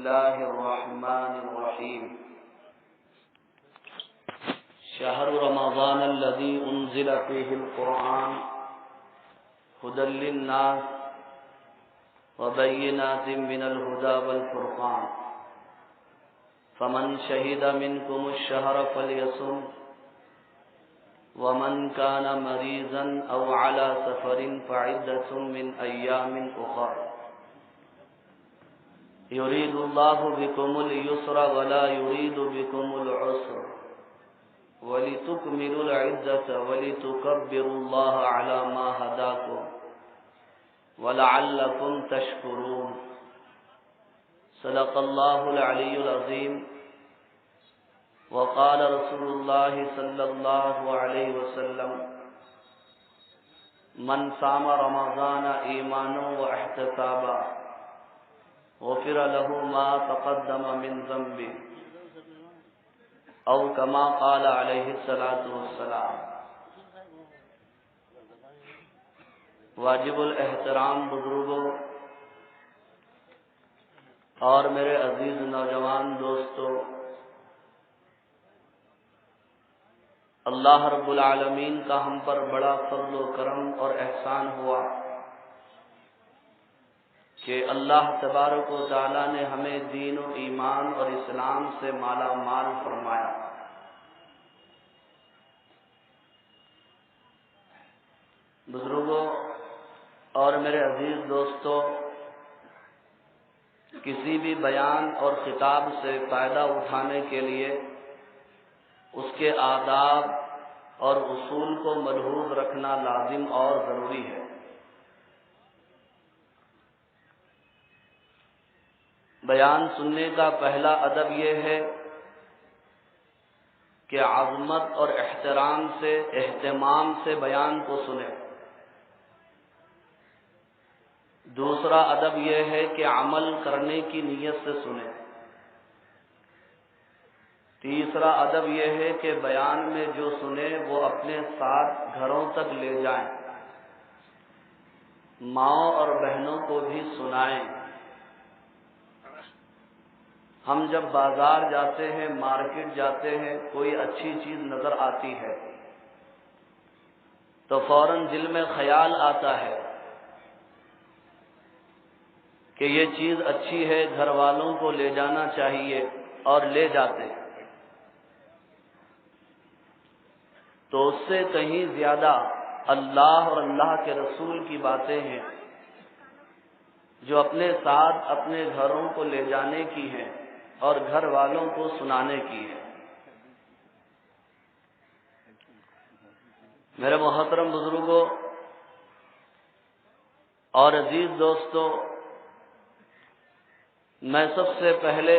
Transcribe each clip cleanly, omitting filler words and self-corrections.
الله الرحمن الرحيم شهر رمضان الذي أنزل فيه القرآن هدى للناس وبينات من الهدى والفرقان فمن شهد منكم الشهر فليصم ومن كان مريضا أو على سفر فعدة من أيام أخر يريد الله بكم اليسر ولا يريد بكم العسر ولتكملوا العدة ولتكبروا الله على ما هداكم ولعلكم تشكرون صدق الله العلي العظيم وقال رسول الله صلى الله عليه وسلم من صام رمضان إيمانا واحتسابا غفر له ما تقدم من ذنبه او كما قال علیہ الصلوۃ والسلام۔ واجب الاحترام بزرگوں اور میرے عزیز نوجوان دوستوں، اللہ رب العالمین کا ہم پر بڑا فضل و کرم اور احسان ہوا کہ اللہ تبارک و تعالی نے ہمیں دین و ایمان اور اسلام سے مالا مال فرمایا۔ بزرگوں اور میرے عزیز دوستوں، کسی بھی بیان اور خطاب سے فائدہ اٹھانے کے لیے اس کے آداب اور اصول کو ملحوظ رکھنا لازم اور ضروری ہے۔ بیان سننے کا پہلا ادب یہ ہے کہ عظمت اور احترام سے، اہتمام سے بیان کو سنیں۔ دوسرا ادب یہ ہے کہ عمل کرنے کی نیت سے سنیں۔ تیسرا ادب یہ ہے کہ بیان میں جو سنیں وہ اپنے ساتھ گھروں تک لے جائیں، ماؤں اور بہنوں کو بھی سنائیں۔ ہم جب بازار جاتے ہیں، مارکیٹ جاتے ہیں، کوئی اچھی چیز نظر آتی ہے تو فوراً دل میں خیال آتا ہے کہ یہ چیز اچھی ہے، گھر والوں کو لے جانا چاہیے، اور لے جاتے ہیں۔ تو اس سے کہیں زیادہ اللہ اور اللہ کے رسول کی باتیں ہیں جو اپنے ساتھ اپنے گھروں کو لے جانے کی ہیں اور گھر والوں کو سنانے کی ہے۔ میرے محترم بزرگوں اور عزیز دوستوں، میں سب سے پہلے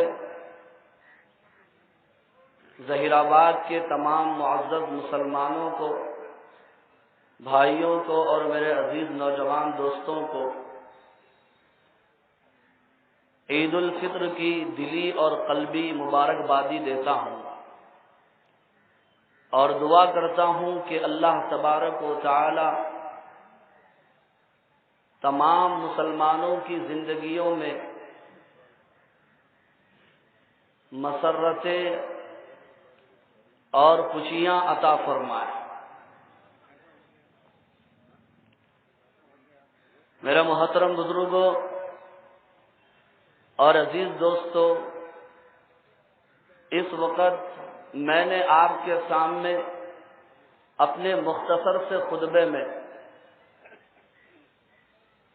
ظہیر آباد کے تمام معزز مسلمانوں کو، بھائیوں کو اور میرے عزیز نوجوان دوستوں کو عید الفطر کی دلی اور قلبی مبارکبادی دیتا ہوں اور دعا کرتا ہوں کہ اللہ تبارک و تعالی تمام مسلمانوں کی زندگیوں میں مسرتیں اور خوشیاں عطا فرمائے۔ میرے محترم بزرگوں اور عزیز دوستو، اس وقت میں نے آپ کے سامنے اپنے مختصر سے خطبے میں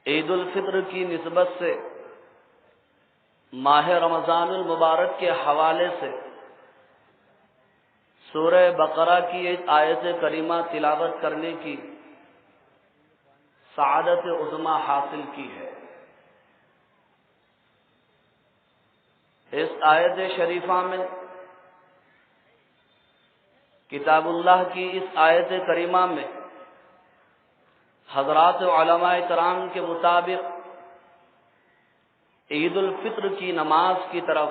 عید الفطر کی نسبت سے ماہ رمضان المبارک کے حوالے سے سورہ بقرہ کی ایک آیت کریمہ تلاوت کرنے کی سعادت عظمیٰ حاصل کی ہے۔ اس آیت شریفہ میں، کتاب اللہ کی اس آیت کریمہ میں حضرات علماء کرام کے مطابق عید الفطر کی نماز کی طرف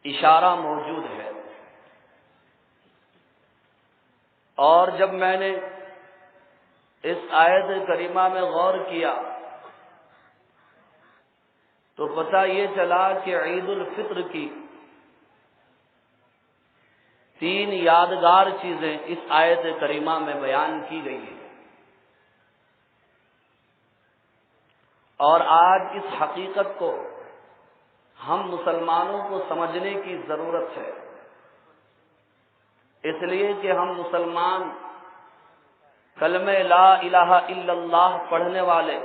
اشارہ موجود ہے، اور جب میں نے اس آیت کریمہ میں غور کیا تو پتہ یہ چلا کہ عید الفطر کی 3 یادگار چیزیں اس آیت کریمہ میں بیان کی گئی ہیں، اور آج اس حقیقت کو ہم مسلمانوں کو سمجھنے کی ضرورت ہے، اس لیے کہ ہم مسلمان کلمہ لا الہ الا اللہ پڑھنے والے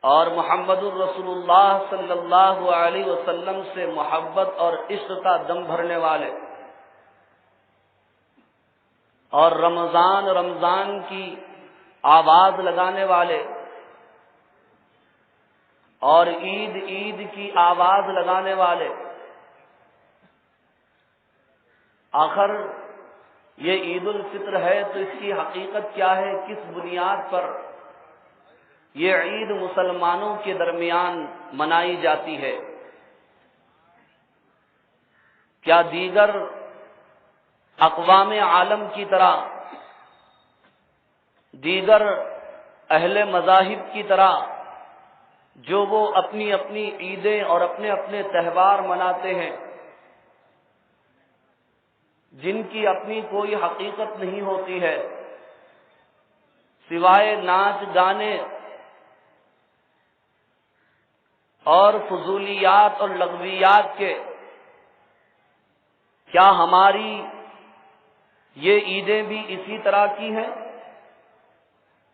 اور محمد الرسول اللہ صلی اللہ علیہ وسلم سے محبت اور عشق کا دم بھرنے والے، اور رمضان کی آواز لگانے والے اور عید کی آواز لگانے والے۔ آخر یہ عید الفطر ہے تو اس کی حقیقت کیا ہے؟ کس بنیاد پر یہ عید مسلمانوں کے درمیان منائی جاتی ہے؟ کیا دیگر اقوام عالم کی طرح، دیگر اہل مذاہب کی طرح جو وہ اپنی اپنی عیدیں اور اپنے اپنے تہوار مناتے ہیں، جن کی اپنی کوئی حقیقت نہیں ہوتی ہے سوائے ناچ گانے اور فضولیات اور لغویات کے؟ کیا ہماری یہ عیدیں بھی اسی طرح کی ہیں؟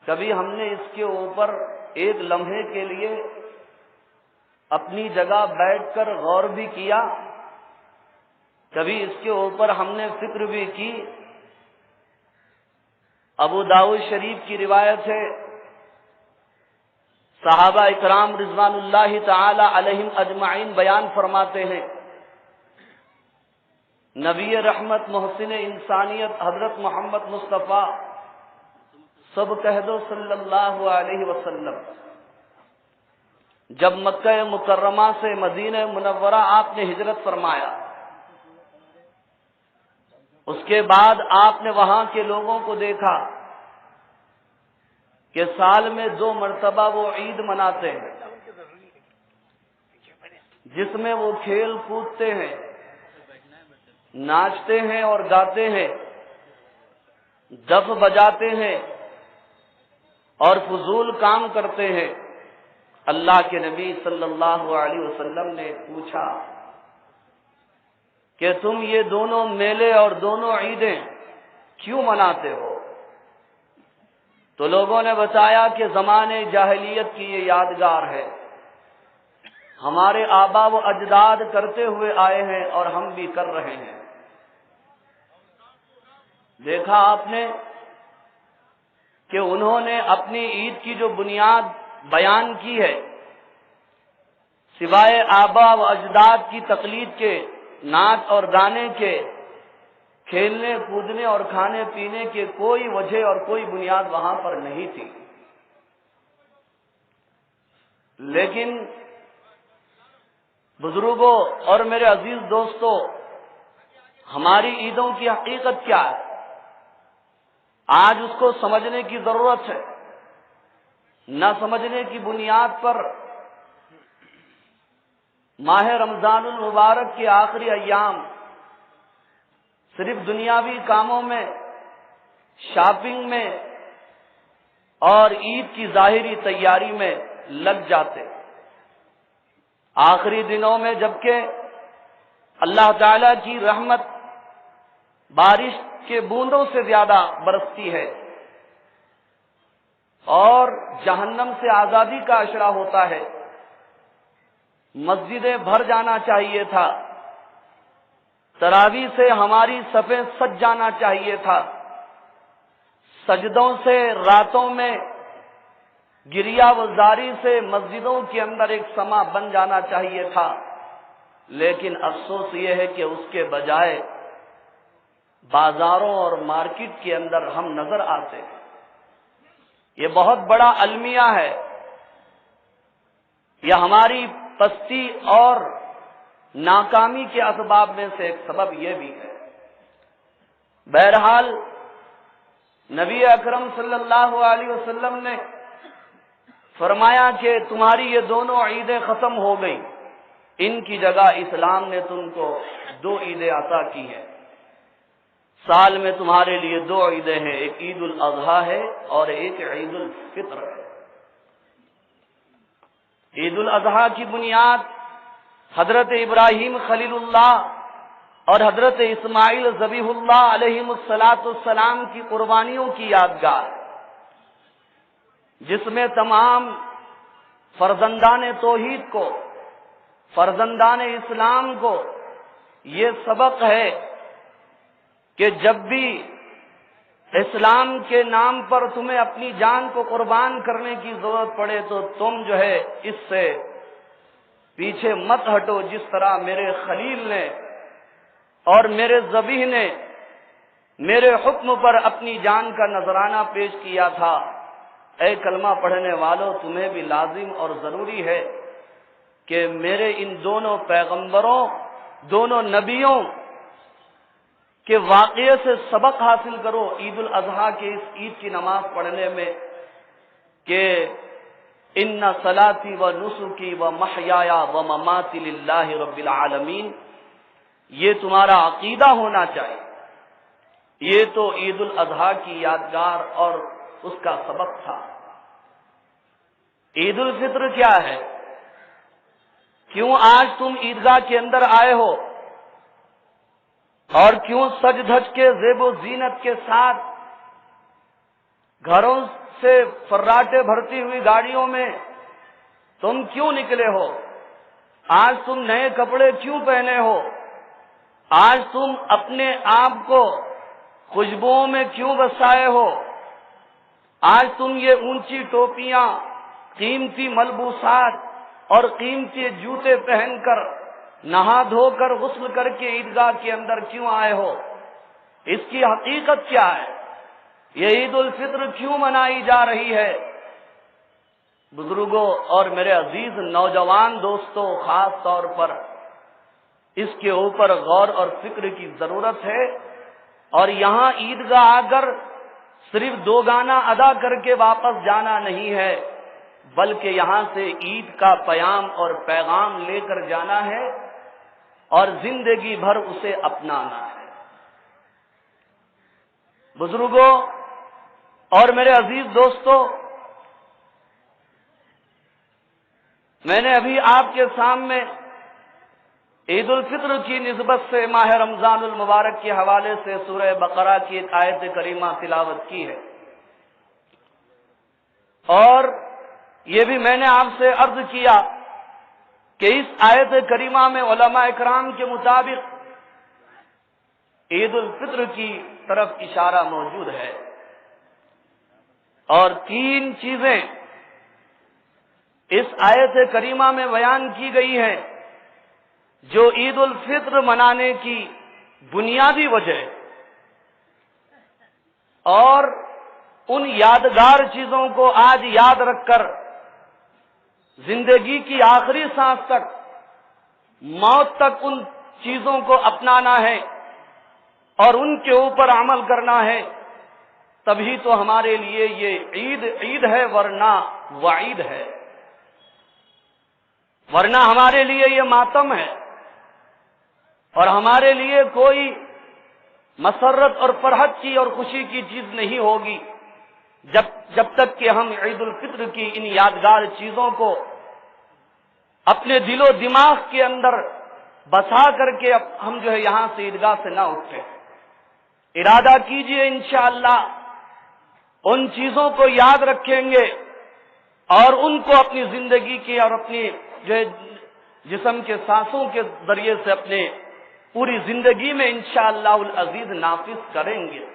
کبھی ہم نے اس کے اوپر ایک لمحے کے لیے اپنی جگہ بیٹھ کر غور بھی کیا؟ کبھی اس کے اوپر ہم نے فکر بھی کی؟ ابو داؤد شریف کی روایت ہے، صحابہ اکرام رضوان اللہ تعالی علیہم اجمعین بیان فرماتے ہیں، نبی رحمت محسن انسانیت حضرت محمد مصطفیٰ سب کہہ دو صلی اللہ علیہ وسلم جب مکہ مکرمہ سے مدینہ منورہ آپ نے ہجرت فرمایا، اس کے بعد آپ نے وہاں کے لوگوں کو دیکھا کہ سال میں 2 مرتبہ وہ عید مناتے ہیں، جس میں وہ کھیل کودتے ہیں، ناچتے ہیں اور گاتے ہیں، دف بجاتے ہیں اور فضول کام کرتے ہیں۔ اللہ کے نبی صلی اللہ علیہ وسلم نے پوچھا کہ تم یہ دونوں میلے اور دونوں عیدیں کیوں مناتے ہو؟ تو لوگوں نے بتایا کہ زمانے جاہلیت کی یہ یادگار ہے، ہمارے آبا و اجداد کرتے ہوئے آئے ہیں اور ہم بھی کر رہے ہیں۔ دیکھا آپ نے کہ انہوں نے اپنی عید کی جو بنیاد بیان کی ہے، سوائے آبا و اجداد کی تقلید کے، ناچ اور گانے کے، کھیلنے کودنے اور کھانے پینے کے کوئی وجہ اور کوئی بنیاد وہاں پر نہیں تھی۔ لیکن بزرگوں اور میرے عزیز دوستوں، ہماری عیدوں کی حقیقت کیا ہے؟ آج اس کو سمجھنے کی ضرورت ہے۔ نہ سمجھنے کی بنیاد پر ماہ رمضان المبارک کے آخری ایام صرف دنیاوی کاموں میں، شاپنگ میں اور عید کی ظاہری تیاری میں لگ جاتے۔ آخری دنوں میں جبکہ اللہ تعالی کی رحمت بارش کے بوندوں سے زیادہ برستی ہے اور جہنم سے آزادی کا اشرا ہوتا ہے، مسجدیں بھر جانا چاہیے تھا، تراویح سے ہماری صفیں سج جانا چاہیے تھا، سجدوں سے راتوں میں گریہ وزاری سے مسجدوں کے اندر ایک سما بن جانا چاہیے تھا، لیکن افسوس یہ ہے کہ اس کے بجائے بازاروں اور مارکیٹ کے اندر ہم نظر آتے ہیں۔ یہ بہت بڑا المیہ ہے، یہ ہماری پستی اور ناکامی کے اسباب میں سے ایک سبب یہ بھی ہے۔ بہرحال نبی اکرم صلی اللہ علیہ وسلم نے فرمایا کہ تمہاری یہ دونوں عیدیں ختم ہو گئی، ان کی جگہ اسلام نے تم کو 2 عیدیں عطا کی ہیں۔ سال میں تمہارے لیے 2 عیدیں ہیں، ایک عید الاضحیٰ ہے اور ایک عید الفطر ہے۔ عید الاضحیٰ کی بنیاد حضرت ابراہیم خلیل اللہ اور حضرت اسماعیل ذبیح اللہ علیہ السلام کی قربانیوں کی یادگار، جس میں تمام فرزندان توحید کو، فرزندان اسلام کو یہ سبق ہے کہ جب بھی اسلام کے نام پر تمہیں اپنی جان کو قربان کرنے کی ضرورت پڑے تو تم جو ہے اس سے پیچھے مت ہٹو، جس طرح میرے خلیل نے اور میرے ذبیح نے میرے حکم پر اپنی جان کا نذرانہ پیش کیا تھا۔ اے کلمہ پڑھنے والوں، تمہیں بھی لازم اور ضروری ہے کہ میرے ان دونوں پیغمبروں، دونوں نبیوں کے واقعے سے سبق حاصل کرو عید الاضحیٰ کے اس عید کی نماز پڑھنے میں، کہ ان صلاتی و نسکی و محیایا و مماتی للہ رب العالمین، یہ تمہارا عقیدہ ہونا چاہیے۔ یہ تو عید الاضحیٰ کی یادگار اور اس کا سبق تھا۔ عید الفطر کیا ہے؟ کیوں آج تم عیدگاہ کے اندر آئے ہو اور کیوں سج دھج کے زیب و زینت کے ساتھ گھروں سے فراٹے بھرتی ہوئی گاڑیوں میں تم کیوں نکلے ہو؟ آج تم نئے کپڑے کیوں پہنے ہو؟ آج تم اپنے آپ کو خوشبوؤں میں کیوں بسائے ہو؟ آج تم یہ اونچی ٹوپیاں، قیمتی ملبوسات اور قیمتی جوتے پہن کر، نہا دھو کر، غسل کر کے عیدگاہ کے اندر کیوں آئے ہو؟ اس کی حقیقت کیا ہے؟ یہ عید الفطر کیوں منائی جا رہی ہے؟ بزرگوں اور میرے عزیز نوجوان دوستوں، خاص طور پر اس کے اوپر غور اور فکر کی ضرورت ہے، اور یہاں عیدگاہ آ کر صرف 2 گانا ادا کر کے واپس جانا نہیں ہے، بلکہ یہاں سے عید کا پیام اور پیغام لے کر جانا ہے اور زندگی بھر اسے اپنانا ہے۔ بزرگوں اور میرے عزیز دوستوں، میں نے ابھی آپ کے سامنے عید الفطر کی نسبت سے ماہ رمضان المبارک کے حوالے سے سورہ بقرہ کی ایک آیت کریمہ تلاوت کی ہے، اور یہ بھی میں نے آپ سے عرض کیا کہ اس آیت کریمہ میں علماء اکرام کے مطابق عید الفطر کی طرف اشارہ موجود ہے، اور 3 چیزیں اس آیت کریمہ میں بیان کی گئی ہیں جو عید الفطر منانے کی بنیادی وجہ ہے، اور ان یادگار چیزوں کو آج یاد رکھ کر زندگی کی آخری سانس تک، موت تک ان چیزوں کو اپنانا ہے اور ان کے اوپر عمل کرنا ہے، تبھی تو ہمارے لیے یہ عید ہے، ورنہ وعید ہے، ورنہ ہمارے لیے یہ ماتم ہے، اور ہمارے لیے کوئی مسرت اور فرحت کی اور خوشی کی چیز نہیں ہوگی جب تک کہ ہم عید الفطر کی ان یادگار چیزوں کو اپنے دل و دماغ کے اندر بسا کر کے ہم جو ہے یہاں سے عیدگاہ سے نہ اٹھیں۔ ارادہ کیجئے انشاءاللہ ان چیزوں کو یاد رکھیں گے اور ان کو اپنی زندگی کی اور اپنی جو ہے جسم کے سانسوں کے ذریعے سے اپنے پوری زندگی میں انشاءاللہ العزیز نافذ کریں گے۔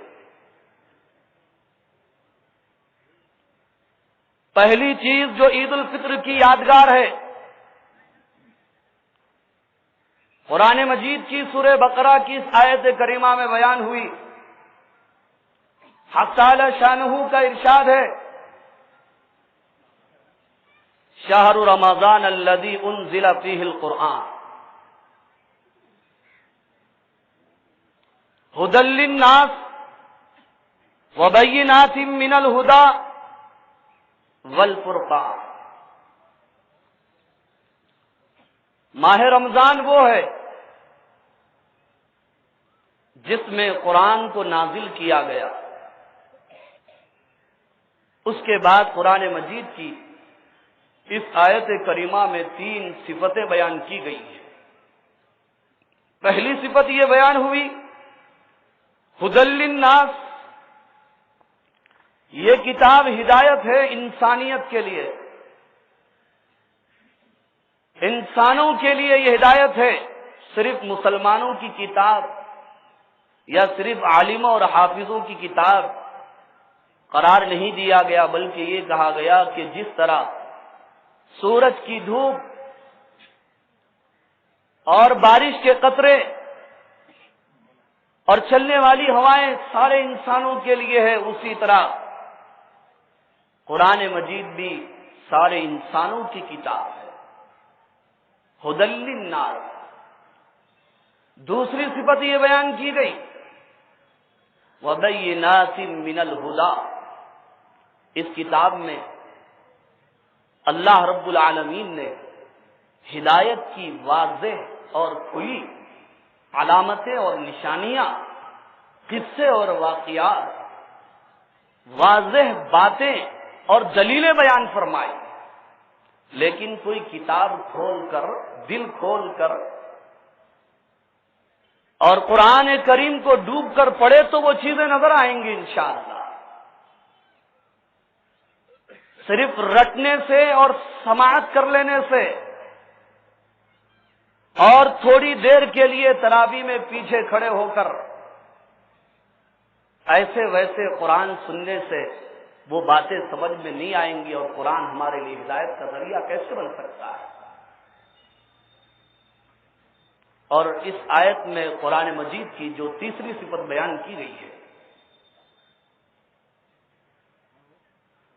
پہلی چیز جو عید الفطر کی یادگار ہے، قرآن مجید کی سورہ بقرہ کی اس آیت کریمہ میں بیان ہوئی۔ حق تعالی شانہ کا ارشاد ہے، شہر رمضان الذی انزل فیہ القرآن ھدی للناس وبینات من الھدی والفرقان۔ ماہ رمضان وہ ہے جس میں قرآن کو نازل کیا گیا. اس کے بعد قرآن مجید کی اس آیت کریمہ میں 3 صفتیں بیان کی گئی ہیں. پہلی صفت یہ بیان ہوئی ھدی للناس، یہ کتاب ہدایت ہے انسانیت کے لیے، انسانوں کے لیے یہ ہدایت ہے. صرف مسلمانوں کی کتاب یا صرف عالموں اور حافظوں کی کتاب قرار نہیں دیا گیا، بلکہ یہ کہا گیا کہ جس طرح سورج کی دھوپ اور بارش کے قطرے اور چلنے والی ہوائیں سارے انسانوں کے لیے ہے، اسی طرح قرآن مجید بھی سارے انسانوں کی کتاب ہے. ھدی للناس. دوسری صفت یہ بیان کی گئی وَبَيِّنَاتٍ مِّنَ الْهُدَىٰ. اس کتاب میں اللہ رب العالمین نے ہدایت کی واضح اور کھلی علامتیں اور نشانیاں، قصے اور واقعات، واضح باتیں اور دلیلیں بیان فرمائی. لیکن کوئی کتاب کھول کر، دل کھول کر اور قرآن کریم کو ڈوب کر پڑھے تو وہ چیزیں نظر آئیں گی انشاءاللہ. صرف رٹنے سے اور سماعت کر لینے سے اور تھوڑی دیر کے لیے تراویح میں پیچھے کھڑے ہو کر ایسے ویسے قرآن سننے سے وہ باتیں سمجھ میں نہیں آئیں گی، اور قرآن ہمارے لیے ہدایت کا ذریعہ کیسے بن سکتا ہے. اور اس آیت میں قرآن مجید کی جو تیسری صفت بیان کی گئی ہے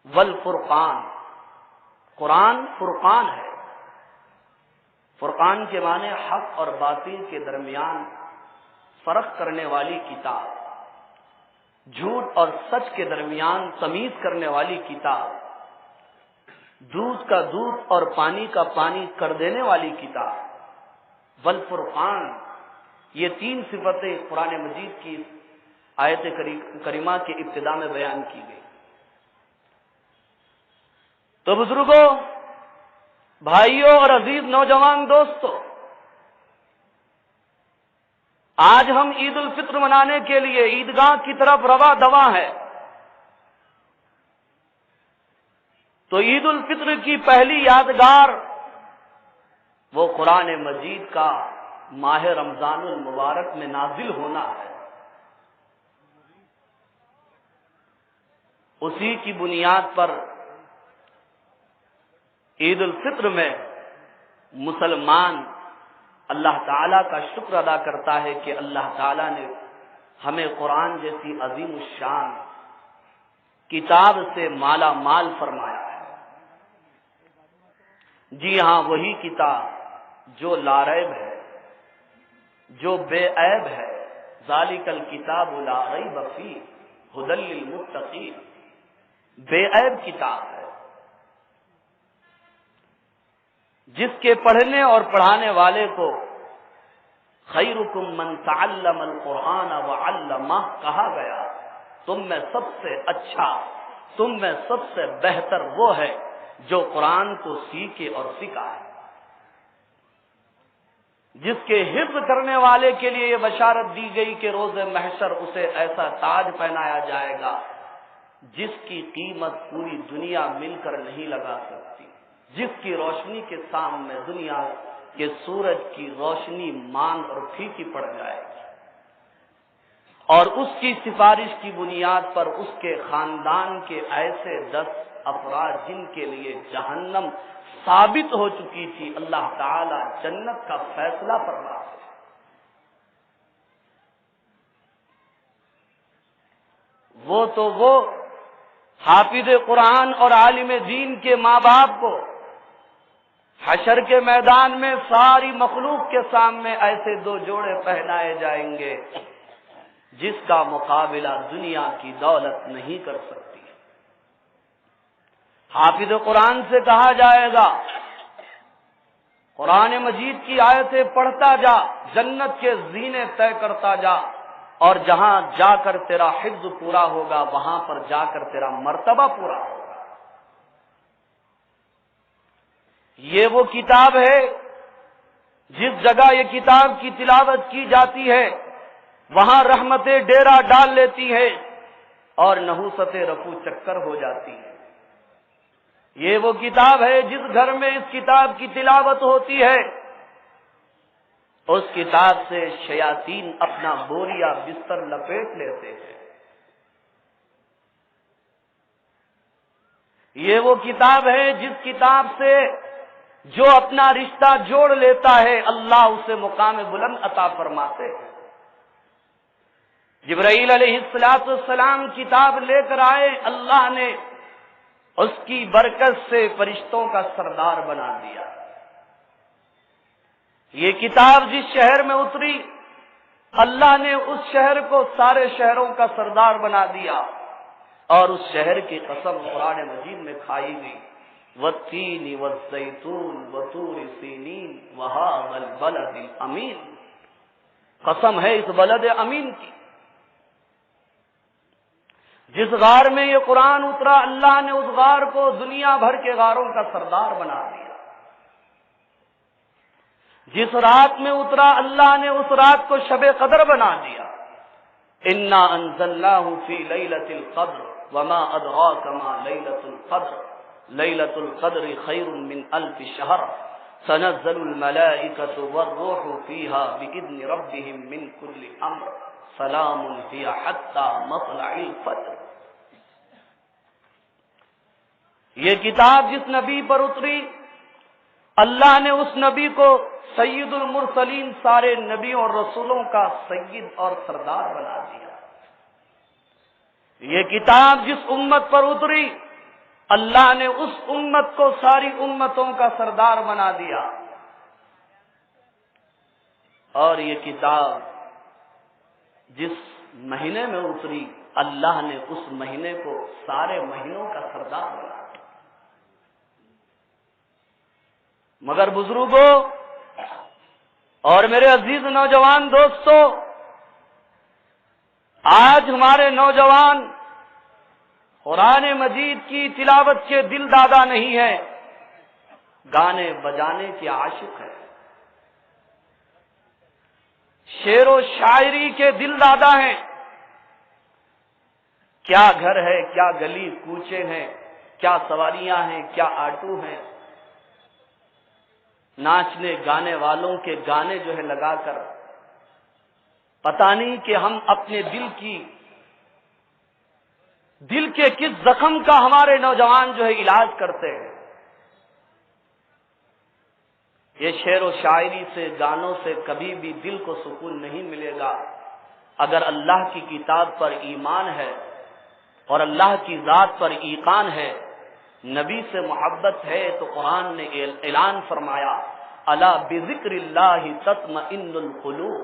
والفرقان. قرآن فرقان ہے. فرقان کے معنی حق اور باطل کے درمیان فرق کرنے والی کتاب، جھوٹ اور سچ کے درمیان تمیز کرنے والی کتاب، دودھ کا دودھ اور پانی کا پانی کر دینے والی کتاب. والفرقان. یہ 3 صفتیں قرآن مجید کی آیت کریمہ کے ابتدا میں بیان کی گئی. تو بزرگوں، بھائیوں اور عزیز نوجوان دوستوں، آج ہم عید الفطر منانے کے لیے عیدگاہ کی طرف رواں دواں ہے. تو عید الفطر کی پہلی یادگار وہ قرآن مجید کا ماہ رمضان المبارک میں نازل ہونا ہے. اسی کی بنیاد پر عید الفطر میں مسلمان اللہ تعالیٰ کا شکر ادا کرتا ہے کہ اللہ تعالیٰ نے ہمیں قرآن جیسی عظیم الشان کتاب سے مالا مال فرمایا ہے. جی ہاں، وہی کتاب جو لا ریب ہے، جو بے عیب ہے. ذالک الکتاب لا ریب فیہ ھدی للمتقین. بے عیب کتاب ہے جس کے پڑھنے اور پڑھانے والے کو خیرکم من تعلم القرآن وعلمہ کہا گیا. تم میں سب سے اچھا، تم میں سب سے بہتر وہ ہے جو قرآن کو سیکھے اور سکھائے. جس کے حفظ کرنے والے کے لیے یہ بشارت دی گئی کہ روز محشر اسے ایسا تاج پہنایا جائے گا جس کی قیمت پوری دنیا مل کر نہیں لگا سکتی، جس کی روشنی کے سامنے دنیا کے سورج کی روشنی ماند اور پھیکی پڑ جائے گی. اور اس کی سفارش کی بنیاد پر اس کے خاندان کے ایسے 10 افراد جن کے لیے جہنم ثابت ہو چکی تھی، اللہ تعالی جنت کا فیصلہ فرما ہے. وہ تو وہ حافظ قرآن اور عالم دین کے ماں باپ کو حشر کے میدان میں ساری مخلوق کے سامنے ایسے 2 جوڑے پہنائے جائیں گے جس کا مقابلہ دنیا کی دولت نہیں کر سکتی. حافظ قرآن سے کہا جائے گا قرآن مجید کی آیتیں پڑھتا جا، جنت کے زینے طے کرتا جا، اور جہاں جا کر تیرا حفظ پورا ہوگا وہاں پر جا کر تیرا مرتبہ پورا ہوگا۔ یہ وہ کتاب ہے جس جگہ یہ کتاب کی تلاوت کی جاتی ہے وہاں رحمتیں ڈیرا ڈال لیتی ہے اور نحوستیں رفو چکر ہو جاتی ہے۔ یہ وہ کتاب ہے جس گھر میں اس کتاب کی تلاوت ہوتی ہے اس کتاب سے شیاطین اپنا بوریا بستر لپیٹ لیتے ہیں۔ یہ وہ کتاب ہے جس کتاب سے جو اپنا رشتہ جوڑ لیتا ہے اللہ اسے مقام بلند عطا فرماتے ہیں۔ جبرائیل علیہ السلام کتاب لے کر آئے، اللہ نے اس کی برکت سے فرشتوں کا سردار بنا دیا۔ یہ کتاب جس شہر میں اتری اللہ نے اس شہر کو سارے شہروں کا سردار بنا دیا، اور اس شہر کی قسم قرآن مجید میں کھائی گئی، والتین والزیتون وطور سینین وہذا البلد الامین۔ قسم ہے اس بلد امین کی۔ جس غار میں یہ قرآن اترا اللہ نے اس غار کو دنیا بھر کے غاروں کا سردار بنا دیا۔ جس رات میں اترا اللہ نے اس رات کو شب قدر بنا دیا۔ انا انزلناہ فی لیلۃ القدر وما ادراک ما لیلۃ القدر لیلۃ القدر خیر من الف شہر تنزل الملائکۃ والروح فیہا بإذن ربہم من کل امر سلام ہی حتی مطلع الفجر۔ یہ کتاب جس نبی پر اتری اللہ نے اس نبی کو سید المرسلین سارے نبیوں اور رسولوں کا سید اور سردار بنا دیا۔ یہ کتاب جس امت پر اتری اللہ نے اس امت کو ساری امتوں کا سردار بنا دیا۔ اور یہ کتاب جس مہینے میں اتری اللہ نے اس مہینے کو سارے مہینوں کا سردار بنا دیا۔ مگر بزرگوں اور میرے عزیز نوجوان دوستو، آج ہمارے نوجوان قرآن مجید کی تلاوت کے دل دادا نہیں ہے، گانے بجانے کے عاشق ہیں، شعر و شاعری کے دل دادا ہیں۔ کیا گھر ہے، کیا گلی کوچے ہیں، کیا سواریاں ہیں، کیا آٹو ہیں، ناچنے گانے والوں کے گانے جو ہے لگا کر پتہ نہیں کہ ہم اپنے دل کے کس زخم کا ہمارے نوجوان جو ہے علاج کرتے ہیں۔ یہ شعر و شاعری سے گانوں سے کبھی بھی دل کو سکون نہیں ملے گا۔ اگر اللہ کی کتاب پر ایمان ہے اور اللہ کی ذات پر ایقان ہے، نبی سے محبت ہے، تو قرآن نے اعلان فرمایا الا بذکر اللہ تطمئن القلوب۔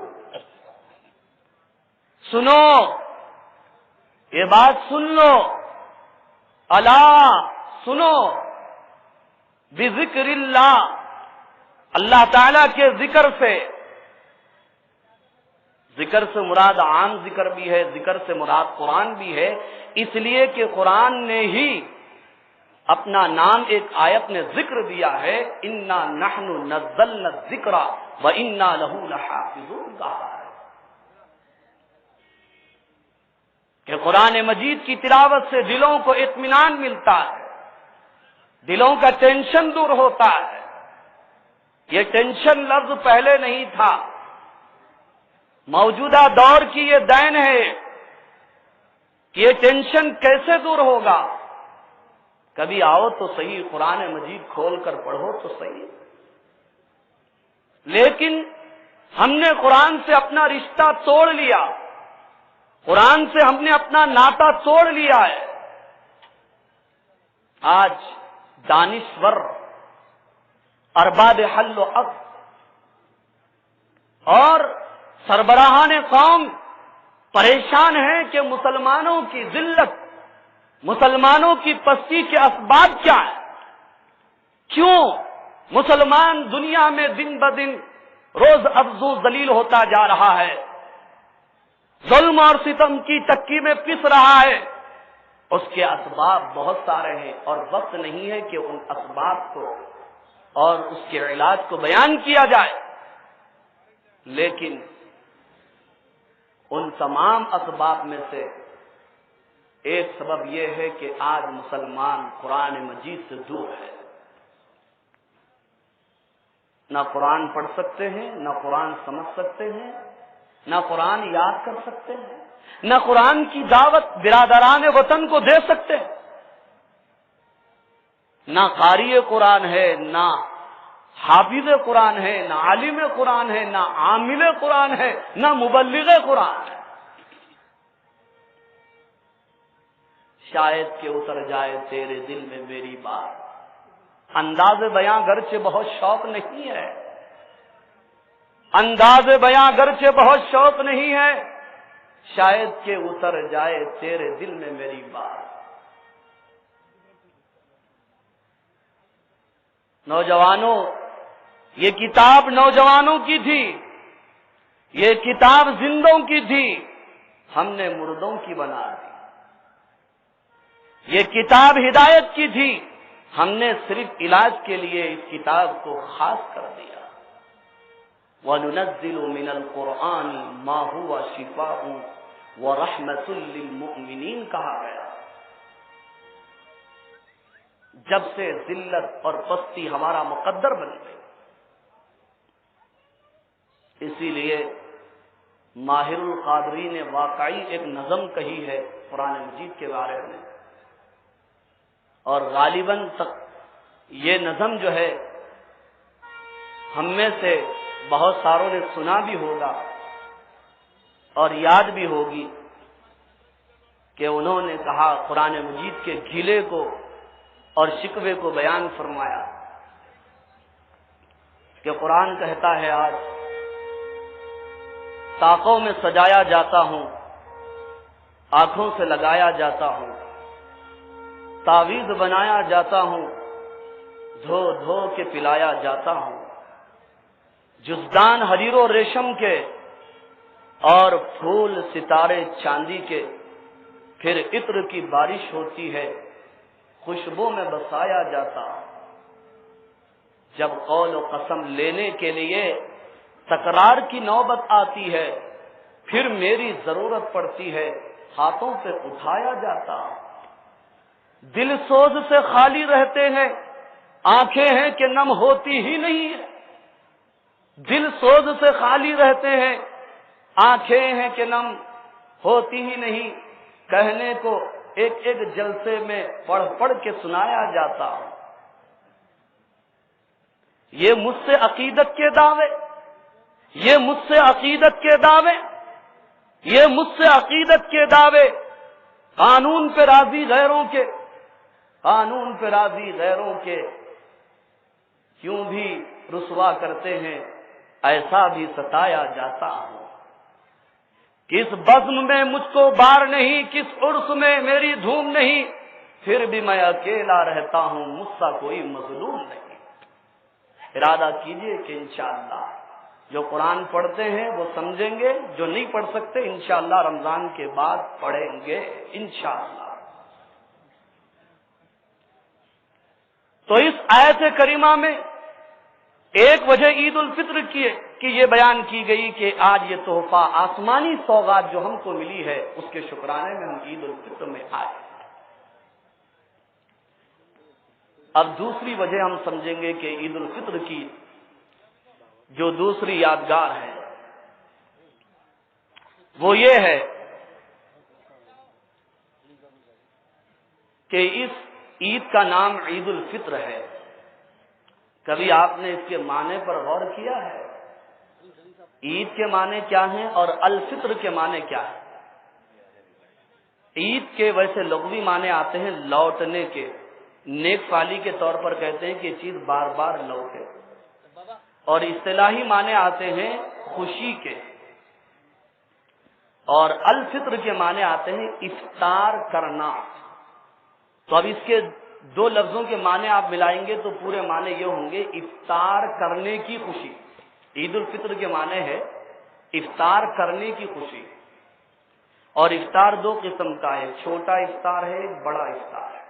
سنو، یہ بات سن لو، الا سنو بذکر اللہ، اللہ تعالی کے ذکر سے، ذکر سے مراد عام ذکر بھی ہے، ذکر سے مراد قرآن بھی ہے، اس لیے کہ قرآن نے ہی اپنا نام ایک آیت نے ذکر دیا ہے، انا نحن نزلنا الذکر وانا لہ لحافظون، کہا ہے کہ قرآن مجید کی تلاوت سے دلوں کو اطمینان ملتا ہے، دلوں کا ٹینشن دور ہوتا ہے۔ یہ ٹینشن لفظ پہلے نہیں تھا، موجودہ دور کی یہ دین ہے کہ یہ ٹینشن کیسے دور ہوگا۔ کبھی آؤ تو صحیح، قرآن مجید کھول کر پڑھو تو صحیح۔ لیکن ہم نے قرآن سے اپنا رشتہ توڑ لیا، قرآن سے ہم نے اپنا ناطہ توڑ لیا ہے۔ آج دانشور، ارباب حل و عقد اور سربراہان قوم پریشان ہیں کہ مسلمانوں کی ذلت، مسلمانوں کی پستی کے اسباب کیا ہیں، کیوں مسلمان دنیا میں دن بدن روز افزوں ذلیل ہوتا جا رہا ہے، ظلم اور ستم کی چکی میں پس رہا ہے۔ اس کے اسباب بہت سارے ہیں اور وقت نہیں ہے کہ ان اسباب کو اور اس کے علاج کو بیان کیا جائے، لیکن ان تمام اسباب میں سے ایک سبب یہ ہے کہ آج مسلمان قرآن مجید سے دور ہے۔ نہ قرآن پڑھ سکتے ہیں، نہ قرآن سمجھ سکتے ہیں، نہ قرآن یاد کر سکتے ہیں، نہ قرآن کی دعوت برادران وطن کو دے سکتے ہیں۔ نہ قاری قرآن ہے، نہ حافظ قرآن ہے، نہ عالم قرآن ہے، نہ عامل قرآن ہے، نہ مبلغ قرآن ہے۔ شاید کہ اتر جائے تیرے دل میں میری بات، انداز بیاں گرچہ بہت شوق نہیں ہے، انداز بیاں گرچہ بہت شوق نہیں ہے، شاید کہ اتر جائے تیرے دل میں میری بات۔ نوجوانوں، یہ کتاب نوجوانوں کی تھی، یہ کتاب زندوں کی تھی، ہم نے مردوں کی بنا دی۔ یہ کتاب ہدایت کی تھی، ہم نے صرف علاج کے لیے اس کتاب کو خاص کر دیا۔ وَنُنَزِّلُ مِنَ الْقُرْآنِ مَا هُوَ شِفَاءٌ وَرَحْمَةٌ لِّلْمُؤْمِنِينَ کہا گیا۔ جب سے ذلت اور پستی ہمارا مقدر بن گئی، اسی لیے ماہر القادری نے واقعی ایک نظم کہی ہے قرآن مجید کے بارے میں، اور غالباً یہ نظم جو ہے ہم میں سے بہت ساروں نے سنا بھی ہوگا اور یاد بھی ہوگی کہ انہوں نے کہا، قرآن مجید کے گھیلے کو اور شکوے کو بیان فرمایا کہ قرآن کہتا ہے، آج طاقوں میں سجایا جاتا ہوں، آنکھوں سے لگایا جاتا ہوں، تعویذ بنایا جاتا ہوں، دھو دھو کے پلایا جاتا ہوں، جزدان حریر و ریشم کے اور پھول ستارے چاندی کے، پھر عطر کی بارش ہوتی ہے، خوشبو میں بسایا جاتا ہوں۔ جب قول و قسم لینے کے لیے تکرار کی نوبت آتی ہے، پھر میری ضرورت پڑتی ہے، ہاتھوں سے اٹھایا جاتا ہوں۔ دل سوز سے خالی رہتے ہیں، آنکھیں ہیں کہ نم ہوتی ہی نہیں ہے۔ دل سوز سے خالی رہتے ہیں، آنکھیں ہیں کہ نم ہوتی ہی نہیں، کہنے کو ایک ایک جلسے میں پڑھ پڑھ کے سنایا جاتا ہوں۔ یہ مجھ سے عقیدت کے دعوے، یہ مجھ سے عقیدت کے دعوے، یہ مجھ سے عقیدت کے دعوے، قانون پہ راضی غیروں کے، قانون پہ راضی غیروں کے کیوں بھی رسوا کرتے ہیں، ایسا بھی ستایا جاتا ہوں۔ کس بزم میں مجھ کو بار نہیں، کس عرس میں میری دھوم نہیں، پھر بھی میں اکیلا رہتا ہوں، مجھ سا کوئی مظلوم نہیں۔ ارادہ کیجئے کہ انشاءاللہ جو قرآن پڑھتے ہیں وہ سمجھیں گے، جو نہیں پڑھ سکتے انشاءاللہ رمضان کے بعد پڑھیں گے انشاءاللہ۔ تو اس آیت کریمہ میں ایک وجہ عید الفطر کی کہ یہ بیان کی گئی کہ آج یہ تحفہ، آسمانی سوغات جو ہم کو ملی ہے، اس کے شکرانے میں ہم عید الفطر میں آئے۔ اب دوسری وجہ ہم سمجھیں گے کہ عید الفطر کی جو دوسری یادگار ہے وہ یہ ہے کہ اس عید کا نام عید الفطر ہے۔ کبھی آپ نے اس کے معنی پر غور کیا ہے؟ عید کے معنی کیا ہیں اور الفطر کے معنی کیا ہے؟ عید کے ویسے لغوی معنی آتے ہیں لوٹنے کے، نیک فالی کے طور پر کہتے ہیں کہ یہ چیز بار بار لوٹے، اور اصطلاحی معنی آتے ہیں خوشی کے، اور الفطر کے معنی آتے ہیں افطار کرنا۔ تو اب اس کے دو لفظوں کے معنی آپ ملائیں گے تو پورے معنی یہ ہوں گے افطار کرنے کی خوشی۔ عید الفطر کے معنی ہے افطار کرنے کی خوشی، اور افطار دو قسم کا ہے، چھوٹا افطار ہے، ایک بڑا افطار ہے۔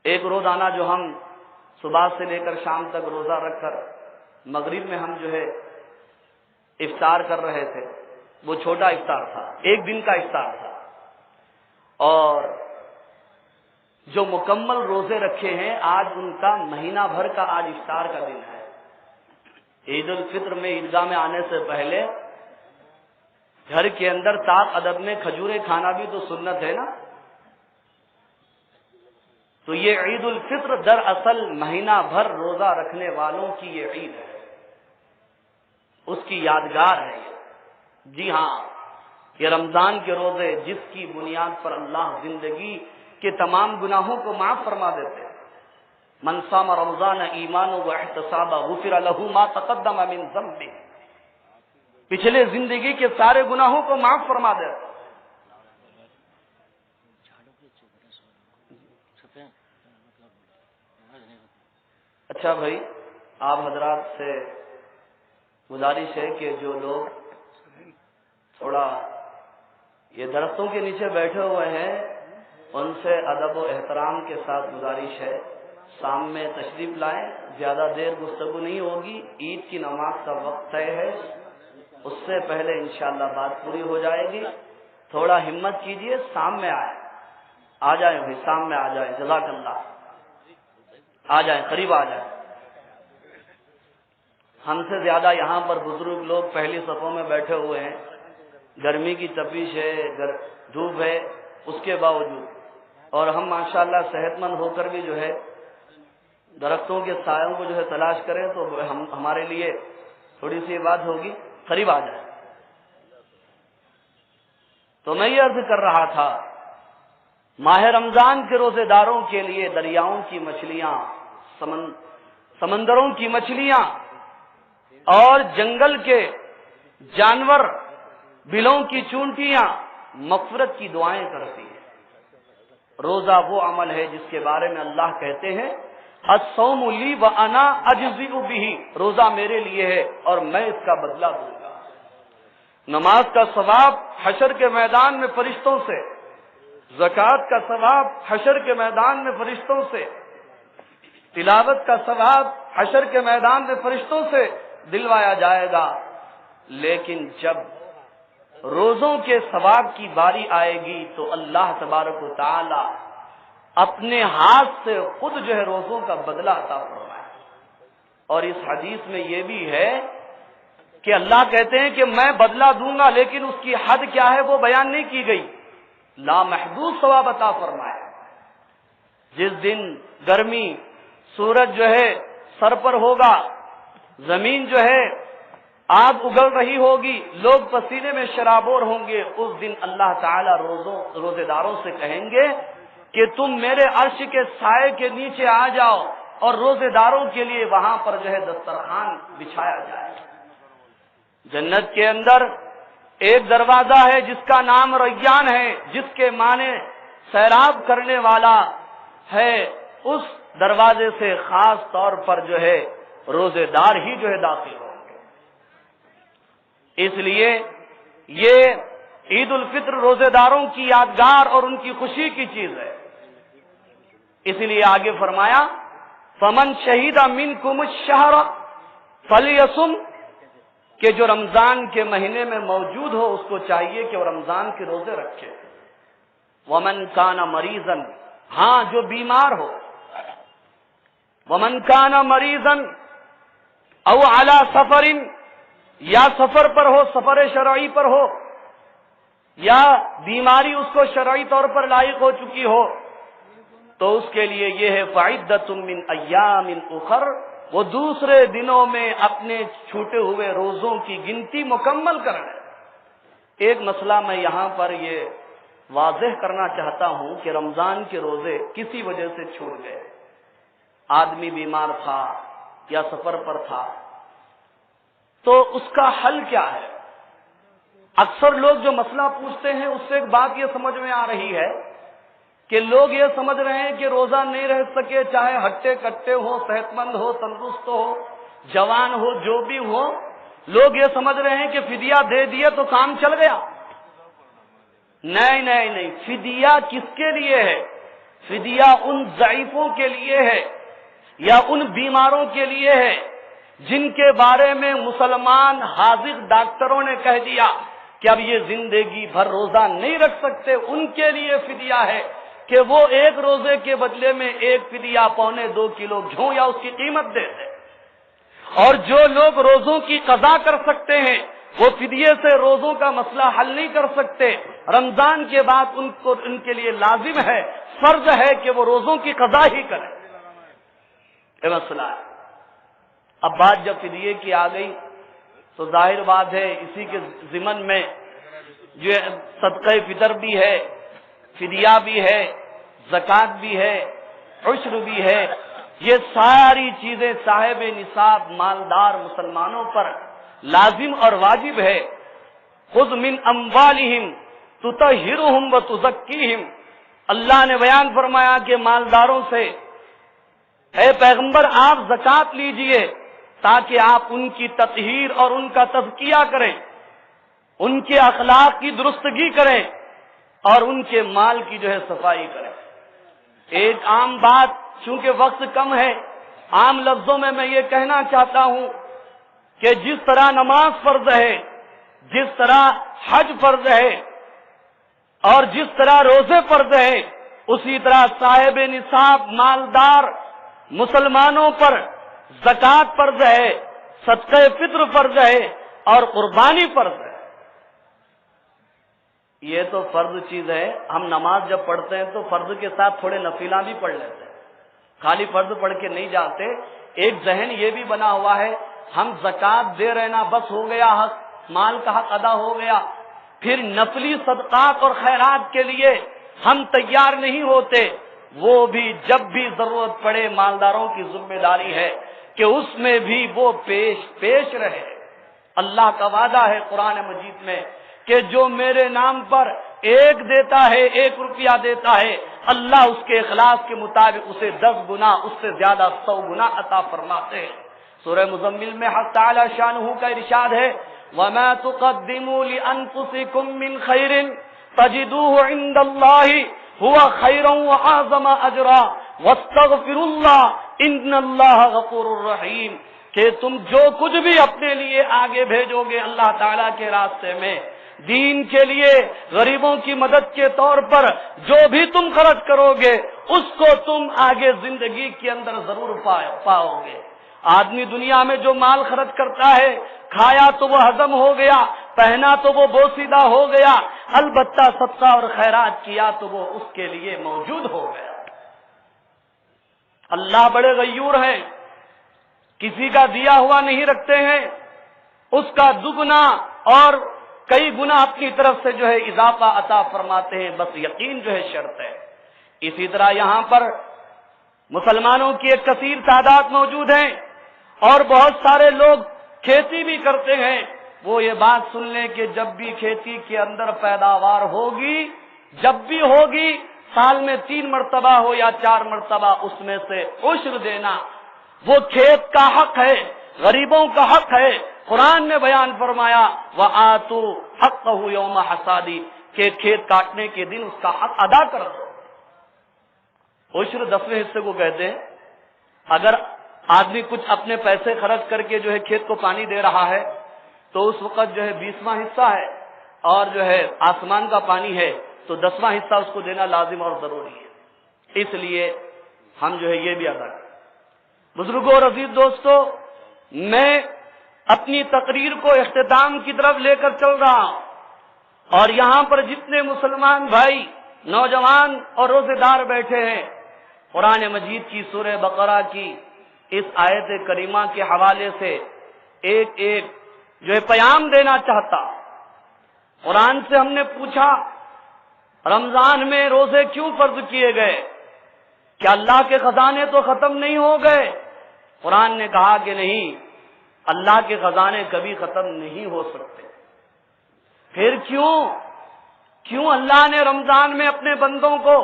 ایک روزانہ جو ہم صبح سے لے کر شام تک روزہ رکھ کر مغرب میں ہم جو ہے افطار کر رہے تھے، وہ چھوٹا افطار تھا، ایک دن کا افطار تھا۔ اور جو مکمل روزے رکھے ہیں آج ان کا مہینہ بھر کا آج افطار کا دن ہے۔ عید الفطر میں عیدگاہ میں آنے سے پہلے گھر کے اندر طاق ادب میں کھجوریں کھانا بھی تو سنت ہے نا۔ تو یہ عید الفطر دراصل مہینہ بھر روزہ رکھنے والوں کی یہ عید ہے، اس کی یادگار ہے یہ۔ جی ہاں، یہ رمضان کے روزے جس کی بنیاد پر اللہ زندگی کے تمام گناہوں کو معاف فرما دیتے ہیں۔ من صام رمضان ایمانا واحتسابا غفر له ما تقدم من ذنبه، پچھلے زندگی کے سارے گناہوں کو معاف فرما دیتے ہیں۔ اچھا بھائی، آپ حضرات سے گزارش ہے کہ جو لوگ تھوڑا یہ درختوں کے نیچے بیٹھے ہوئے ہیں ان سے ادب و احترام کے ساتھ گزارش ہے شام میں تشریف لائیں، زیادہ دیر گفتگو نہیں ہوگی، عید کی نماز کا وقت طے ہے، اس سے پہلے انشاءاللہ بات پوری ہو جائے گی۔ تھوڑا ہمت کیجئے، شام میں آئیں، آ جائیں بھائی، شام میں آ جائیں، جزاک اللہ، آ جائیں، قریب آ جائیں۔ ہم سے زیادہ یہاں پر بزرگ لوگ پہلی صفوں میں بیٹھے ہوئے ہیں، گرمی کی تپش ہے، دھوپ ہے، اس کے باوجود، اور ہم ماشاءاللہ صحت مند ہو کر بھی جو ہے درختوں کے سایوں کو جو ہے تلاش کریں تو ہمارے لیے تھوڑی سی بات ہوگی، قریب آ جائیں۔ تو میں یہ عرض کر رہا تھا، ماہ رمضان کے روزے داروں کے لیے دریاؤں کی مچھلیاں، سمندروں کی مچھلیاں اور جنگل کے جانور، بلوں کی چونٹیاں مغفرت کی دعائیں کرتی ہیں۔ روزہ وہ عمل ہے جس کے بارے میں اللہ کہتے ہیں الصوم لی وانا اجزئ بہ، روزہ میرے لیے ہے اور میں اس کا بدلہ دوں گا۔ نماز کا ثواب حشر کے میدان میں فرشتوں سے، زکوٰۃ کا ثواب حشر کے میدان میں فرشتوں سے، تلاوت کا ثواب حشر کے میدان میں فرشتوں سے دلوایا جائے گا۔ لیکن جب روزوں کے ثواب کی باری آئے گی تو اللہ تبارک و تعالی اپنے ہاتھ سے خود جو ہے روزوں کا بدلہ عطا فرمائے۔ اور اس حدیث میں یہ بھی ہے کہ اللہ کہتے ہیں کہ میں بدلہ دوں گا، لیکن اس کی حد کیا ہے وہ بیان نہیں کی گئی، لامحدود ثواب عطا فرمائے۔ جس دن گرمی، سورج جو ہے سر پر ہوگا، زمین جو ہے آگ اگل رہی ہوگی، لوگ پسینے میں شرابور ہوں گے، اس دن اللہ تعالی روزے داروں سے کہیں گے کہ تم میرے عرش کے سائے کے نیچے آ جاؤ، اور روزے داروں کے لیے وہاں پر جو ہے دسترخوان بچھایا جائے۔ جنت کے اندر ایک دروازہ ہے جس کا نام ریان ہے، جس کے معنی سیراب کرنے والا ہے، اس دروازے سے خاص طور پر جو ہے روزے دار ہی جو ہے داخل ہوں گے۔ اس لیے یہ عید الفطر روزے داروں کی یادگار اور ان کی خوشی کی چیز ہے۔ اس لیے آگے فرمایا فمن شہید منکم الشہر فلیصم، کہ جو رمضان کے مہینے میں موجود ہو اس کو چاہیے کہ وہ رمضان کے روزے رکھے۔ ومن کان مریضا، ہاں جو بیمار ہو، ومن کان مریضا او علی سفر، یا سفر پر ہو، سفر شرعی پر ہو، یا بیماری اس کو شرعی طور پر لاحق ہو چکی ہو، تو اس کے لیے یہ ہے فعدۃ من ایام اخر، وہ دوسرے دنوں میں اپنے چھوٹے ہوئے روزوں کی گنتی مکمل کریں۔ ایک مسئلہ میں یہاں پر یہ واضح کرنا چاہتا ہوں کہ رمضان کے روزے کسی وجہ سے چھوٹ گئے، آدمی بیمار تھا یا سفر پر تھا، تو اس کا حل کیا ہے؟ اکثر لوگ جو مسئلہ پوچھتے ہیں اس سے ایک بات یہ سمجھ میں آ رہی ہے کہ لوگ یہ سمجھ رہے ہیں کہ روزہ نہیں رہ سکے، چاہے ہٹے کٹے ہو، صحت مند ہو، تندرست ہو، جوان ہو، جو بھی ہو، لوگ یہ سمجھ رہے ہیں کہ فدیہ دے دیے تو کام چل گیا۔ نہیں نہیں نہیں، فدیہ کس کے لیے ہے؟ فدیہ ان ضعیفوں کے لیے ہے یا ان بیماروں کے لیے ہے جن کے بارے میں مسلمان حاذق ڈاکٹروں نے کہہ دیا کہ اب یہ زندگی بھر روزہ نہیں رکھ سکتے، ان کے لیے فدیہ ہے کہ وہ ایک روزے کے بدلے میں ایک فدیہ 1.25 کلو گھیو یا اس کی قیمت دے دیں۔ اور جو لوگ روزوں کی قضا کر سکتے ہیں وہ فدیے سے روزوں کا مسئلہ حل نہیں کر سکتے، رمضان کے بعد ان کے لیے لازم ہے، فرض ہے کہ وہ روزوں کی قضا ہی کریں۔ یہ مسئلہ ہے۔ اب بات جب فدیے کی آ گئی تو ظاہر بات ہے اسی کے ضمن میں جو صدقہ فطر بھی ہے، فدیہ بھی ہے، زکوٰۃ بھی ہے، عشر بھی ہے، یہ ساری چیزیں صاحب نصاب مالدار مسلمانوں پر لازم اور واجب ہے۔ خذ من اموالہم تطہرہم وتزکیہم، اللہ نے بیان فرمایا کہ مالداروں سے اے پیغمبر آپ زکوٰۃ لیجئے تاکہ آپ ان کی تطہیر اور ان کا تزکیہ کریں، ان کے اخلاق کی درستگی کریں اور ان کے مال کی جو ہے صفائی کریں۔ ایک عام بات، چونکہ وقت کم ہے، عام لفظوں میں یہ کہنا چاہتا ہوں کہ جس طرح نماز فرض ہے، جس طرح حج فرض ہے اور جس طرح روزے فرض ہے، اسی طرح صاحب نصاب مالدار مسلمانوں پر زکوٰۃ فرض ہے، صدقہ فطر فرض ہے اور قربانی فرض ہے۔ یہ تو فرض چیز ہے۔ ہم نماز جب پڑھتے ہیں تو فرض کے ساتھ تھوڑے نفلہ بھی پڑھ لیتے ہیں، خالی فرض پڑھ کے نہیں جاتے۔ ایک ذہن یہ بھی بنا ہوا ہے ہم زکوٰۃ دے رہے نا، بس ہو گیا، حق مال کا حق ادا ہو گیا، پھر نفلی صدقات اور خیرات کے لیے ہم تیار نہیں ہوتے۔ وہ بھی جب بھی ضرورت پڑے مالداروں کی ذمہ داری ہے کہ اس میں بھی وہ پیش رہے۔ اللہ کا وعدہ ہے قرآن مجید میں کہ جو میرے نام پر 1 دیتا ہے، 1 روپیہ دیتا ہے، اللہ اس کے اخلاص کے مطابق اسے 10 گنا، اس سے زیادہ 100 گنا عطا فرماتے ہیں۔ سورہ مزمل میں حق تعالی شانہ کا ارشاد ہے وَمَا تُقَدِّمُوا لِأَنفُسِكُم مِّن خَيْرٍ تَجِدُوهُ عِندَ اللَّهِ هُوَ خَيْرًا وَأَعْظَمَ أَجْرًا وَاسْتَغْفِرُوا اللَّهَ إِنَّ اللَّهَ غَفُورٌ رَّحِيمٌ، کہ تم جو کچھ بھی اپنے لیے آگے بھیجو گے اللہ تعالیٰ کے راستے میں، دین کے لیے، غریبوں کی مدد کے طور پر جو بھی تم خرچ کرو گے اس کو تم آگے زندگی کے اندر ضرور پاؤ گے۔ آدمی دنیا میں جو مال خرچ کرتا ہے، کھایا تو وہ ہضم ہو گیا، پہنا تو وہ بوسیدہ ہو گیا، البتہ صدقہ اور خیرات کیا تو وہ اس کے لیے موجود ہو گیا۔ اللہ بڑے غیور ہیں، کسی کا دیا ہوا نہیں رکھتے ہیں، اس کا دگنا اور کئی گنا اپنی طرف سے جو ہے اضافہ عطا فرماتے ہیں، بس یقین جو ہے شرط ہے۔ اسی طرح یہاں پر مسلمانوں کی ایک کثیر تعداد موجود ہے اور بہت سارے لوگ کھیتی بھی کرتے ہیں، وہ یہ بات سن لیں کہ جب بھی کھیتی کے اندر پیداوار ہوگی، جب بھی ہوگی، سال میں 3 مرتبہ ہو یا 4 مرتبہ اس میں سے عشر دینا، وہ کھیت کا حق ہے، غریبوں کا حق ہے۔ قرآن نے بیان فرمایا وَآتُوا حَقَّهُ يَوْمَ حَصَادِهِ کہ کھیت کاٹنے کے دن اس کا حق ادا کر دو۔ عشر 10ویں حصے کو کہتے ہیں۔ اگر آدمی کچھ اپنے پیسے خرچ کر کے جو ہے کھیت کو پانی دے رہا ہے تو اس وقت جو ہے 20واں حصہ ہے، اور جو ہے آسمان کا پانی ہے تو 10واں حصہ اس کو دینا لازم اور ضروری ہے۔ اس لیے ہم جو ہے یہ بھی ادا کریں۔ بزرگوں اور عزیز دوستو، میں اپنی تقریر کو اختتام کی طرف لے کر چل رہا ہوں، اور یہاں پر جتنے مسلمان بھائی، نوجوان اور روزے دار بیٹھے ہیں، قرآن مجید کی سورہ بقرہ کی اس آیت کریمہ کے حوالے سے ایک جو ہے پیام دینا چاہتا۔ قرآن سے ہم نے پوچھا رمضان میں روزے کیوں فرض کیے گئے؟ کیا اللہ کے خزانے تو ختم نہیں ہو گئے؟ قرآن نے کہا کہ نہیں، اللہ کے خزانے کبھی ختم نہیں ہو سکتے۔ پھر کیوں اللہ نے رمضان میں اپنے بندوں کو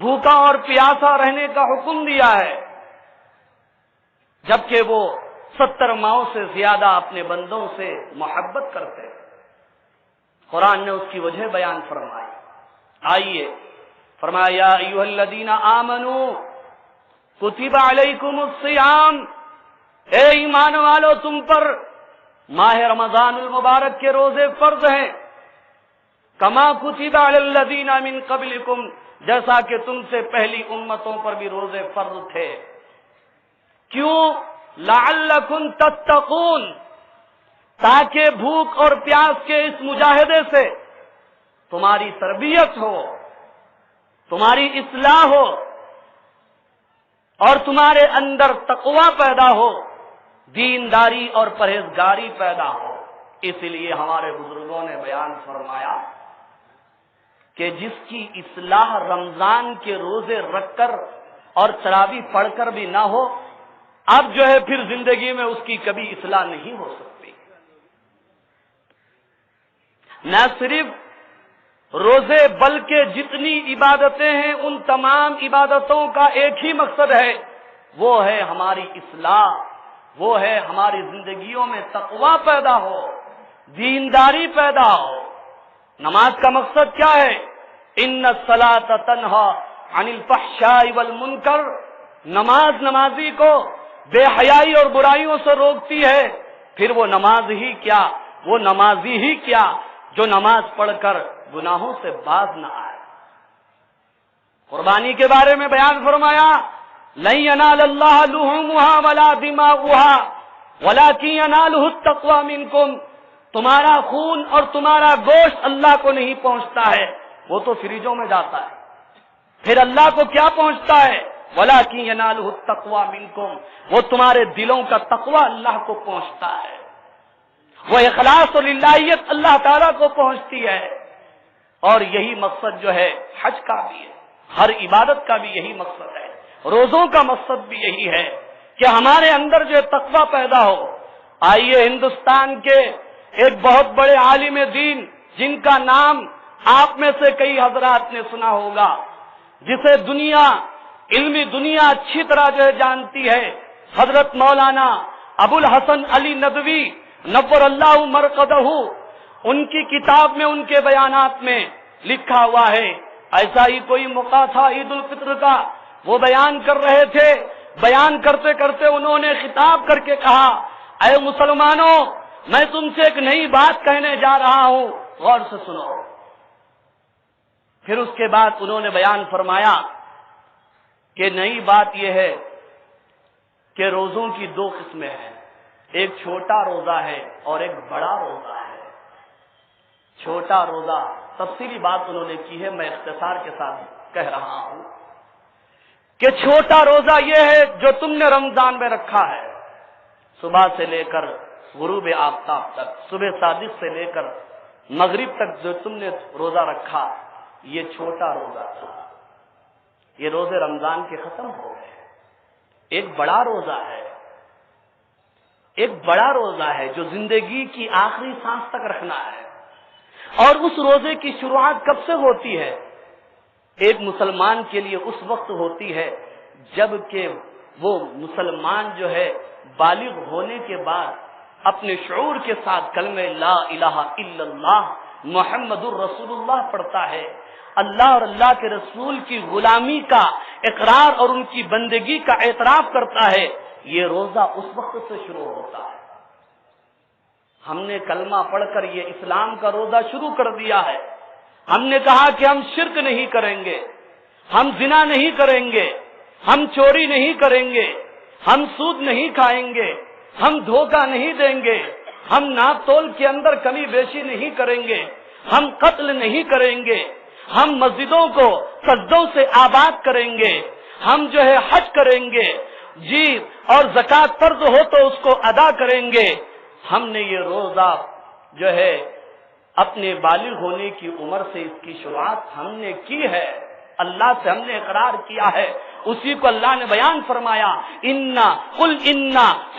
بھوکا اور پیاسا رہنے کا حکم دیا ہے، جبکہ وہ 70 ماؤں سے زیادہ اپنے بندوں سے محبت کرتے ہیں۔ قرآن نے اس کی وجہ بیان فرمائی۔ آئیے، فرمایا یا ایھا الذین آمنوا کتب علیکم الصیام، اے ایمان والو تم پر ماہ رمضان المبارک کے روزے فرض ہیں، کما کتب علی الذین من قبلکم، جیسا کہ تم سے پہلی امتوں پر بھی روزے فرض تھے۔ کیوں؟ لعلکم تتقون، تاکہ بھوک اور پیاس کے اس مجاہدے سے تمہاری تربیت ہو، تمہاری اصلاح ہو اور تمہارے اندر تقوی پیدا ہو، دینداری اور پرہیزگاری پیدا ہو۔ اس لیے ہمارے بزرگوں نے بیان فرمایا کہ جس کی اصلاح رمضان کے روزے رکھ کر اور تراویح پڑھ کر بھی نہ ہو، اب جو ہے پھر زندگی میں اس کی کبھی اصلاح نہیں ہو سکتی۔ نہ صرف روزے بلکہ جتنی عبادتیں ہیں ان تمام عبادتوں کا ایک ہی مقصد ہے، وہ ہے ہماری اصلاح، وہ ہے ہماری زندگیوں میں تقوی پیدا ہو، دینداری پیدا ہو۔ نماز کا مقصد کیا ہے؟ ان الصلاۃ تنہی عن الفحشاء والمنکر، نماز نمازی کو بے حیائی اور برائیوں سے روکتی ہے۔ پھر وہ نماز ہی کیا، وہ نمازی ہی کیا جو نماز پڑھ کر گناہوں سے باز نہ آئے۔ قربانی کے بارے میں بیان فرمایا لن ینال اللہ لحومها ولا دماؤها ولکن ینالہ التقوی منکم، تمہارا خون اور تمہارا گوشت اللہ کو نہیں پہنچتا ہے، وہ تو فریجوں میں جاتا ہے۔ پھر اللہ کو کیا پہنچتا ہے؟ وَلَٰكِن يَنَالُهُ التَّقْوَىٰ مِنكُمْ، وہ تمہارے دلوں کا تقوی اللہ کو پہنچتا ہے، وہ اخلاص اور للہیت اللہ تعالیٰ کو پہنچتی ہے۔ اور یہی مقصد جو ہے حج کا بھی ہے، ہر عبادت کا بھی یہی مقصد ہے، روزوں کا مقصد بھی یہی ہے کہ ہمارے اندر جو تقوی پیدا ہو۔ آئیے، ہندوستان کے ایک بہت بڑے عالم دین جن کا نام آپ میں سے کئی حضرات نے سنا ہوگا، جسے علمی دنیا اچھی طرح جو ہے جانتی ہے، حضرت مولانا ابو الحسن علی ندوی نور اللہ مرقدہ، ان کی کتاب میں ان کے بیانات میں لکھا ہوا ہے، ایسا ہی کوئی موقع تھا عید الفطر کا، وہ بیان کر رہے تھے، بیان کرتے کرتے انہوں نے خطاب کر کے کہا اے مسلمانوں، میں تم سے ایک نئی بات کہنے جا رہا ہوں، غور سے سنو۔ پھر اس کے بعد انہوں نے بیان فرمایا کہ نئی بات یہ ہے کہ روزوں کی 2 قسمیں ہیں، ایک چھوٹا روزہ ہے اور ایک بڑا روزہ ہے۔ چھوٹا روزہ، تفصیلی بات انہوں نے کی ہے، میں اختصار کے ساتھ کہہ رہا ہوں کہ چھوٹا روزہ یہ ہے جو تم نے رمضان میں رکھا ہے، صبح سے لے کر غروب آفتاب تک، صبح صادق سے لے کر مغرب تک جو تم نے روزہ رکھا، یہ چھوٹا روزہ تھا، یہ روزے رمضان کے ختم ہو گئے۔ ایک بڑا روزہ ہے، ایک بڑا روزہ ہے جو زندگی کی آخری سانس تک رکھنا ہے۔ اور اس روزے کی شروعات کب سے ہوتی ہے؟ ایک مسلمان کے لیے اس وقت ہوتی ہے جب کہ وہ مسلمان جو ہے بالغ ہونے کے بعد اپنے شعور کے ساتھ کلمہ لا الہ الا اللہ محمد الرسول اللہ پڑھتا ہے، اللہ اور اللہ کے رسول کی غلامی کا اقرار اور ان کی بندگی کا اعتراف کرتا ہے۔ یہ روزہ اس وقت سے شروع ہوتا ہے۔ ہم نے کلمہ پڑھ کر یہ اسلام کا روزہ شروع کر دیا ہے، ہم نے کہا کہ ہم شرک نہیں کریں گے، ہم زنا نہیں کریں گے، ہم چوری نہیں کریں گے، ہم سود نہیں کھائیں گے، ہم دھوکہ نہیں دیں گے، ہم ناپ تول کے اندر کمی بیشی نہیں کریں گے، ہم قتل نہیں کریں گے، ہم مسجدوں کو سجدوں سے آباد کریں گے، ہم جو ہے حج کریں گے، جی، اور زکوٰۃ فرض ہو تو اس کو ادا کریں گے۔ ہم نے یہ روزہ جو ہے اپنے بالغ ہونے کی عمر سے اس کی شروعات ہم نے کی ہے، اللہ سے ہم نے اقرار کیا ہے، اسی کو اللہ نے بیان فرمایا، قل انا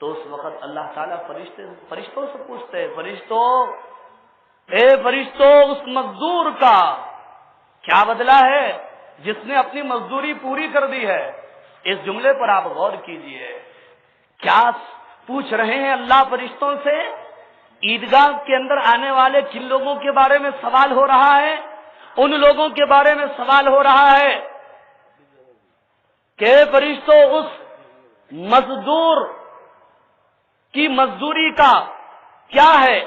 تو اس وقت اللہ تعالیٰ فرشتوں سے پوچھتے ہیں، فرشتوں، اے فرشتوں، اس مزدور کا کیا بدلہ ہے جس نے اپنی مزدوری پوری کر دی ہے؟ اس جملے پر آپ غور کیجئے، کیا پوچھ رہے ہیں اللہ فرشتوں سے؟ عیدگاہ کے اندر آنے والے کن لوگوں کے بارے میں سوال ہو رہا ہے؟ ان لوگوں کے بارے میں سوال ہو رہا ہے کہ فرشتوں، اس مزدور کی مزدوری کا کیا ہے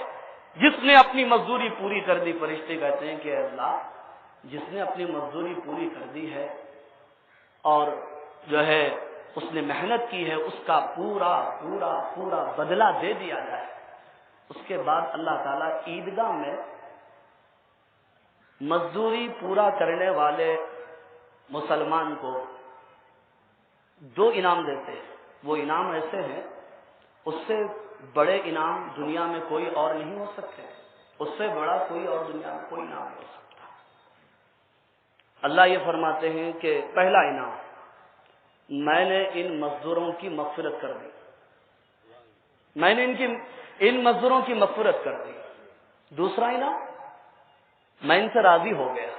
جس نے اپنی مزدوری پوری کر دی؟ فرشتے کہتے ہیں کہ اللہ، جس نے اپنی مزدوری پوری کر دی ہے اور جو ہے اس نے محنت کی ہے، اس کا پورا پورا پورا بدلہ دے دیا جائے۔ اس کے بعد اللہ تعالیٰ عیدگاہ میں مزدوری پورا کرنے والے مسلمان کو 2 انعام دیتے ہیں۔ وہ انعام ایسے ہیں، اس سے بڑے انعام دنیا میں کوئی اور نہیں ہو سکتے، اس سے بڑا کوئی اور دنیا میں کوئی انعام نہیں ہو سکتا۔ اللہ یہ فرماتے ہیں کہ پہلا انعام، میں نے ان مزدوروں کی مغفرت کر دی، میں نے ان مزدوروں کی مغفرت کر دی۔ دوسرا انعام، میں ان سے راضی ہو گیا،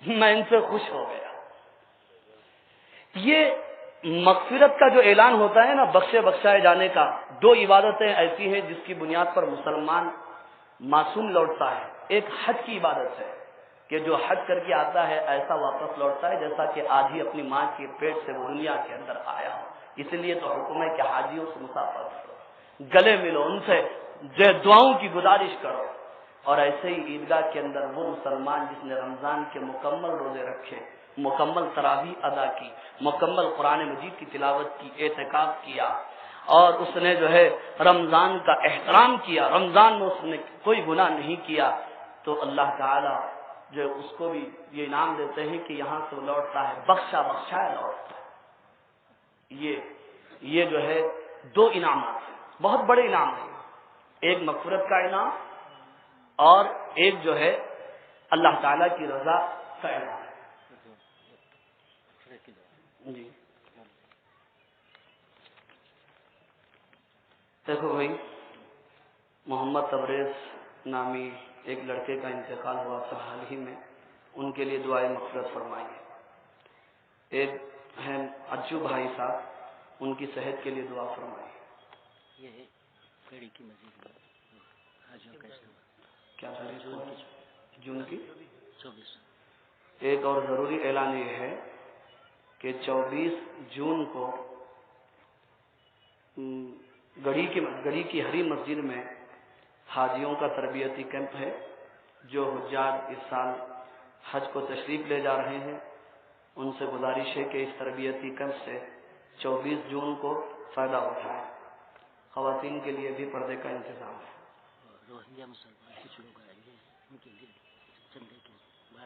میں ان سے خوش ہو گیا۔ یہ مغفرت کا جو اعلان ہوتا ہے نا، بخشائے جانے کا، 2 عبادتیں ایسی ہیں جس کی بنیاد پر مسلمان معصوم لوٹتا ہے۔ ایک حج کی عبادت ہے کہ جو حج کر کے آتا ہے ایسا واپس لوٹتا ہے جیسا کہ آج ہی اپنی ماں کے پیٹ سے وہ دنیا کے اندر آیا ہو۔ اسی لیے تو حکم ہے کہ حاجیوں سے مسافر کرو، گلے ملو، ان سے دعاؤں کی گزارش کرو۔ اور ایسے ہی عیدگاہ کے اندر وہ مسلمان جس نے رمضان کے مکمل روزے رکھے، مکمل تراویح ادا کی، مکمل قرآن مجید کی تلاوت کی، اعتکاف کیا، اور اس نے جو ہے رمضان کا احترام کیا، رمضان میں اس نے کوئی گناہ نہیں کیا، تو اللہ تعالی جو اس کو بھی یہ انعام دیتے ہیں کہ یہاں سے لوٹتا ہے بخشایا لوٹتا ہے۔ یہ جو ہے 2 انعامات ہیں، بہت بڑے انعام ہیں، ایک مغفرت کا انعام اور ایک جو ہے اللہ تعالی کی رضا کا انعام ہے۔ جی دیکھو بھائی، محمد تبریز نامی ایک لڑکے کا انتقال ہوا تھا حال ہی میں، ان کے لیے دعائے مغفرت فرمائیے۔ ایک ہے اجو بھائی صاحب، ان کی صحت کے لیے دعا فرمائیے۔ کیا جون کی 24۔ ایک اور ضروری اعلان یہ ہے کہ 24 جون کو گڑھی کی ہری مسجد میں حاجیوں کا تربیتی کیمپ ہے۔ جو حجاج اس سال حج کو تشریف لے جا رہے ہیں ان سے گزارش ہے کہ اس تربیتی کیمپ سے 24 جون کو فائدہ اٹھائیں۔ خواتین کے لیے بھی پردے کا انتظام ہے۔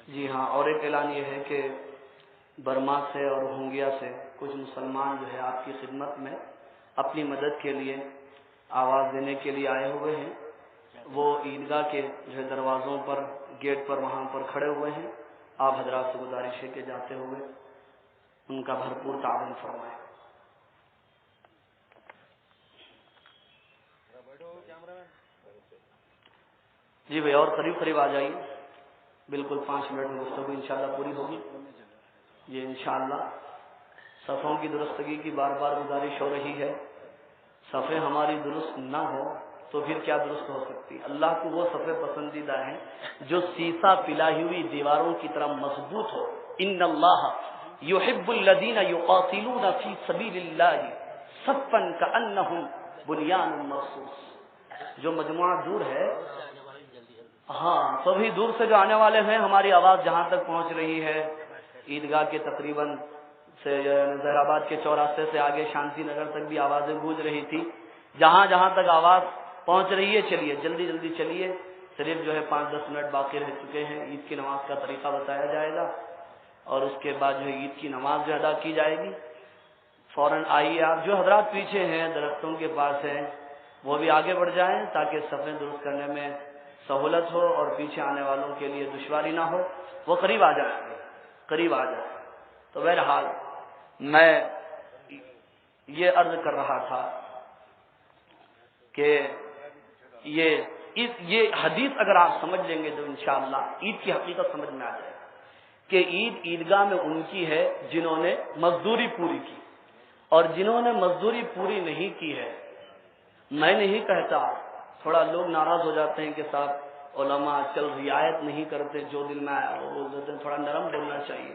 جی ہاں، اور ایک اعلان یہ ہے کہ برما سے اور روہنگیا سے کچھ مسلمان جو ہے آپ کی خدمت میں اپنی مدد کے لیے آواز دینے کے لیے آئے ہوئے ہیں۔ وہ عیدگاہ کے جو ہے دروازوں پر، گیٹ پر، وہاں پر کھڑے ہوئے ہیں۔ آپ حضرات سے گزارش ہے کہ جاتے ہوئے ان کا بھرپور تعاون فرمائیں۔ جی بھائی، اور قریب آ جائیے، بالکل 5 منٹ میں گفتگو انشاءاللہ پوری ہوگی۔ یہ انشاءاللہ صفوں کی درستگی کی بار بار گزارش ہو رہی ہے۔ صفیں ہماری درست نہ ہو تو پھر کیا درست ہو سکتی؟ اللہ کو وہ صفیں پسندیدہ ہیں جو سیسا پلائی ہوئی دیواروں کی طرح مضبوط ہو۔ ان اللہ یحب الذین یقاتلون فی سبیل اللہ صفا کانہم بنیان مرصوص۔ جو مجموعہ دور ہے، ہاں تو بھی دور سے جو آنے والے ہیں، ہماری آواز جہاں تک پہنچ رہی ہے، عیدگاہ کے تقریباً سے ظہیر آباد کے چوراستے سے آگے شانتی نگر تک بھی آوازیں گونج رہی تھی۔ جہاں تک آواز پہنچ رہی ہے، چلیے جلدی چلیے، صرف جو ہے 5-10 منٹ باقی رہ چکے ہیں۔ عید کی نماز کا طریقہ بتایا جائے گا اور اس کے بعد جو ہے عید کی نماز جو ادا کی جائے گی۔ فوراً آئیے آپ، جو حضرات پیچھے ہیں درختوں کے پاس ہیں وہ بھی آگے بڑھ جائیں تاکہ صفیں درست کرنے میں سہولت ہو اور پیچھے آنے والوں کے لیے دشواری نہ ہو۔ وہ قریب آ جائیں۔ تو بہرحال میں یہ عرض کر رہا تھا کہ یہ حدیث اگر آپ سمجھ لیں گے تو انشاءاللہ عید کی حقیقت سمجھ میں آ جائے کہ عیدگاہ میں ان کی ہے جنہوں نے مزدوری پوری کی، اور جنہوں نے مزدوری پوری نہیں کی ہے، میں نہیں کہتا، تھوڑا لوگ ناراض ہو جاتے ہیں کہ صاحب علماء چل رعایت نہیں کرتے، جو دل میں آیا وہ بول دیتے ہیں، تھوڑا نرم بولنا چاہیے۔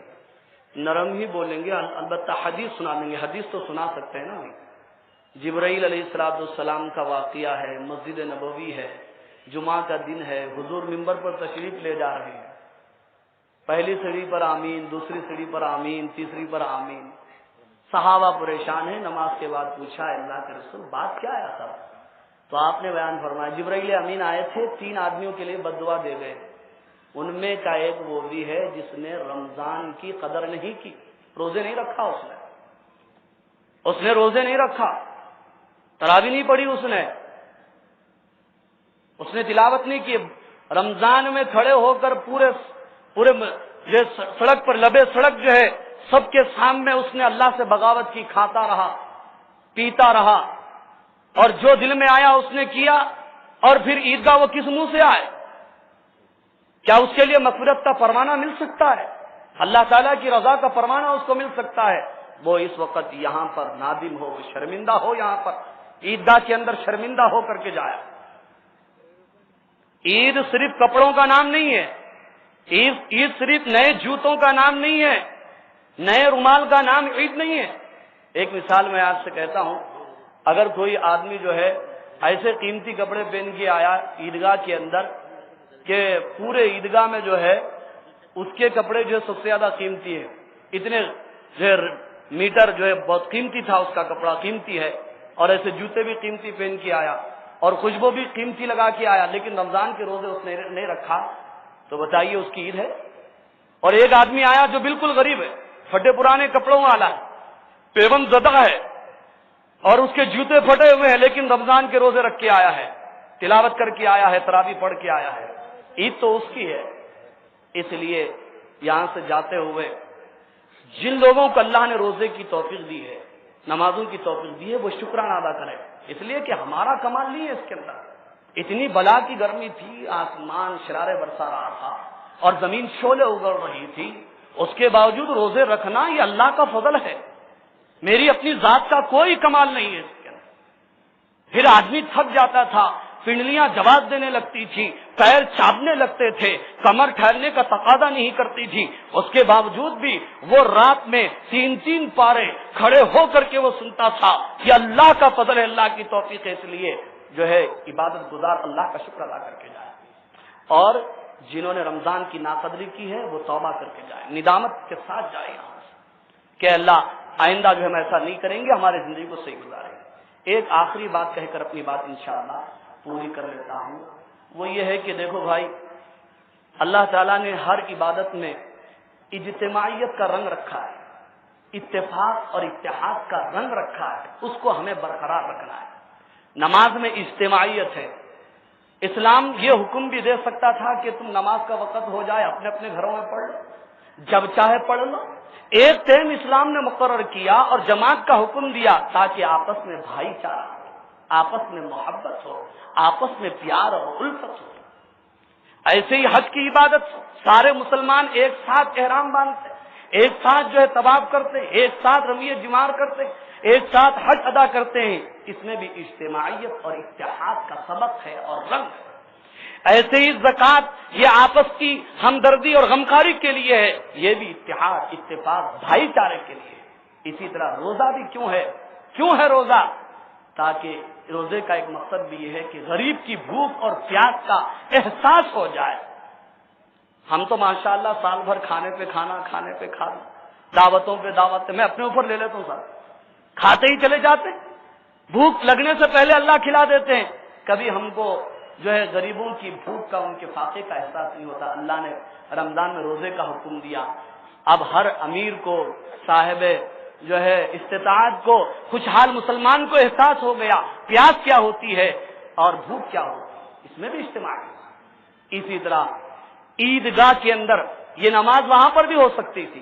نرم ہی بولیں گے، البتہ حدیث سنا دیں گے، حدیث تو سنا سکتے ہیں نا۔ جبرائیل علیہ السلام کا واقعہ ہے، مسجد نبوی ہے، جمعہ کا دن ہے، حضور منبر پر تشریف لے جا رہے ہیں، پہلی سیڑھی پر آمین، دوسری سیڑھی پر آمین، تیسری پر آمین، صحابہ پریشان ہیں۔ نماز کے بعد پوچھا اللہ کے رسول بات کیا ہے صاحب؟ تو آپ نے بیان فرمایا جبرائیل امین آئے تھے، 3 آدمیوں کے لیے بد دعا دے گئے، ان میں کا ایک وہ بھی ہے جس نے رمضان کی قدر نہیں کی، روزے نہیں رکھا، اس نے روزے نہیں رکھا، تراویح نہیں پڑھی، اس نے تلاوت نہیں کی، رمضان میں کھڑے ہو کر پورے سڑک پر لبے سڑک جو ہے سب کے سامنے اس نے اللہ سے بغاوت کی، کھاتا رہا، پیتا رہا، اور جو دل میں آیا اس نے کیا، اور پھر عیدگاہ وہ کس منہ سے آئے؟ کیا اس کے لیے مغفرت کا پروانہ مل سکتا ہے؟ اللہ تعالیٰ کی رضا کا پروانہ اس کو مل سکتا ہے؟ وہ اس وقت یہاں پر نادم ہو، شرمندہ ہو، یہاں پر عیدگاہ کے اندر شرمندہ ہو کر کے جایا۔ عید صرف کپڑوں کا نام نہیں ہے، عید صرف نئے جوتوں کا نام نہیں ہے، نئے رومال کا نام عید نہیں ہے۔ ایک مثال میں آپ سے کہتا ہوں، اگر کوئی آدمی جو ہے ایسے قیمتی کپڑے پہن کے آیا عیدگاہ کے اندر کہ پورے عیدگاہ میں جو ہے اس کے کپڑے جو ہے سب سے زیادہ قیمتی ہے، اتنے میٹر جو ہے بہت قیمتی تھا، اس کا کپڑا قیمتی ہے، اور ایسے جوتے بھی قیمتی پہن کے آیا اور خوشبو بھی قیمتی لگا کے آیا، لیکن رمضان کے روزے اس نے نہیں رکھا، تو بتائیے اس کی عید ہے؟ اور ایک آدمی آیا جو بالکل غریب ہے، پھٹے پرانے کپڑوں والا ہے، پیون زدہ ہے، اور اس کے جوتے پھٹے ہوئے ہیں، لیکن رمضان کے روزے رکھ کے آیا ہے، تلاوت کر کے آیا ہے، تراویح پڑھ کے آیا ہے، عید تو اس کی ہے۔ اس لیے یہاں سے جاتے ہوئے جن لوگوں کو اللہ نے روزے کی توفیق دی ہے، نمازوں کی توفیق دی ہے، وہ شکرانہ ادا کرے، اس لیے کہ ہمارا کمال نہیں ہے اس کے اندر۔ اتنی بلا کی گرمی تھی، آسمان شرارے برسا رہا تھا اور زمین شعلے اگل رہی تھی، اس کے باوجود روزے رکھنا یہ اللہ کا فضل ہے، میری اپنی ذات کا کوئی کمال نہیں ہے اس کے اندر۔ پھر آدمی تھک جاتا تھا، پنڈلیاں جواب دینے لگتی تھی، پیر چاپنے لگتے تھے، کمر ٹھہرنے کا تقاضا نہیں کرتی تھی، اس کے باوجود بھی وہ رات میں 3 پارے کھڑے ہو کر کے وہ سنتا تھا کہ اللہ کا فضل ہے، اللہ کی توفیق ہے، اس لیے جو ہے عبادت گزار اللہ کا شکر ادا کر کے جائے، اور جنہوں نے رمضان کی ناقدری کی ہے وہ توبہ کر کے جائے، ندامت کے ساتھ جائے یہاں سے کہ اللہ آئندہ جو ہم ایسا نہیں کریں گے، ہماری زندگی کو صحیح گزاریں گے۔ ایک آخری بات کہہ کر اپنی بات انشاءاللہ پوری کر لیتا ہوں، وہ یہ ہے کہ دیکھو بھائی، اللہ تعالیٰ نے ہر عبادت میں اجتماعیت کا رنگ رکھا ہے، اتفاق اور اتحاد کا رنگ رکھا ہے، اس کو ہمیں برقرار رکھنا ہے۔ نماز میں اجتماعیت ہے، اسلام یہ حکم بھی دے سکتا تھا کہ تم نماز کا وقت ہو جائے اپنے اپنے گھروں میں پڑھ لو، جب چاہے پڑھ لو، ایک ٹائم اسلام نے مقرر کیا اور جماعت کا حکم دیا تاکہ آپس میں بھائی چارہ ہو، آپس میں محبت ہو، آپس میں پیار ہو، الفت ہو۔ ایسے ہی حج کی عبادت، سارے مسلمان ایک ساتھ احرام باندھتے، ایک ساتھ جو ہے طواف کرتے، ایک ساتھ رمی جمار کرتے، ایک ساتھ حج ادا کرتے ہیں، اس میں بھی اجتماعیت اور اتحاد کا سبق ہے اور رنگ ہے۔ ایسے ہی زکوٰۃ یہ آپس کی ہمدردی اور غمخاری کے لیے ہے، یہ بھی اتحاد، اتفاق، بھائی چارے کے لیے۔ اسی طرح روزہ بھی کیوں ہے روزہ؟ تاکہ روزے کا ایک مقصد بھی یہ ہے کہ غریب کی بھوک اور پیاس کا احساس ہو جائے۔ ہم تو ماشاءاللہ سال بھر کھانے پہ کھانا، دعوتوں پہ دعوت، میں اپنے اوپر لے لیتا ہوں سر، کھاتے ہی چلے جاتے، بھوک لگنے سے پہلے اللہ کھلا دیتے ہیں، کبھی ہم کو جو ہے غریبوں کی بھوک کا، ان کے فاقے کا احساس نہیں ہوتا۔ اللہ نے رمضان میں روزے کا حکم دیا، اب ہر امیر کو، صاحب جو ہے استطاعت کو، خوشحال مسلمان کو احساس ہو گیا پیاس کیا ہوتی ہے اور بھوک کیا ہوتی ہے، اس میں بھی اجتماع ہے۔ اسی طرح عیدگاہ کے اندر یہ نماز وہاں پر بھی ہو سکتی تھی،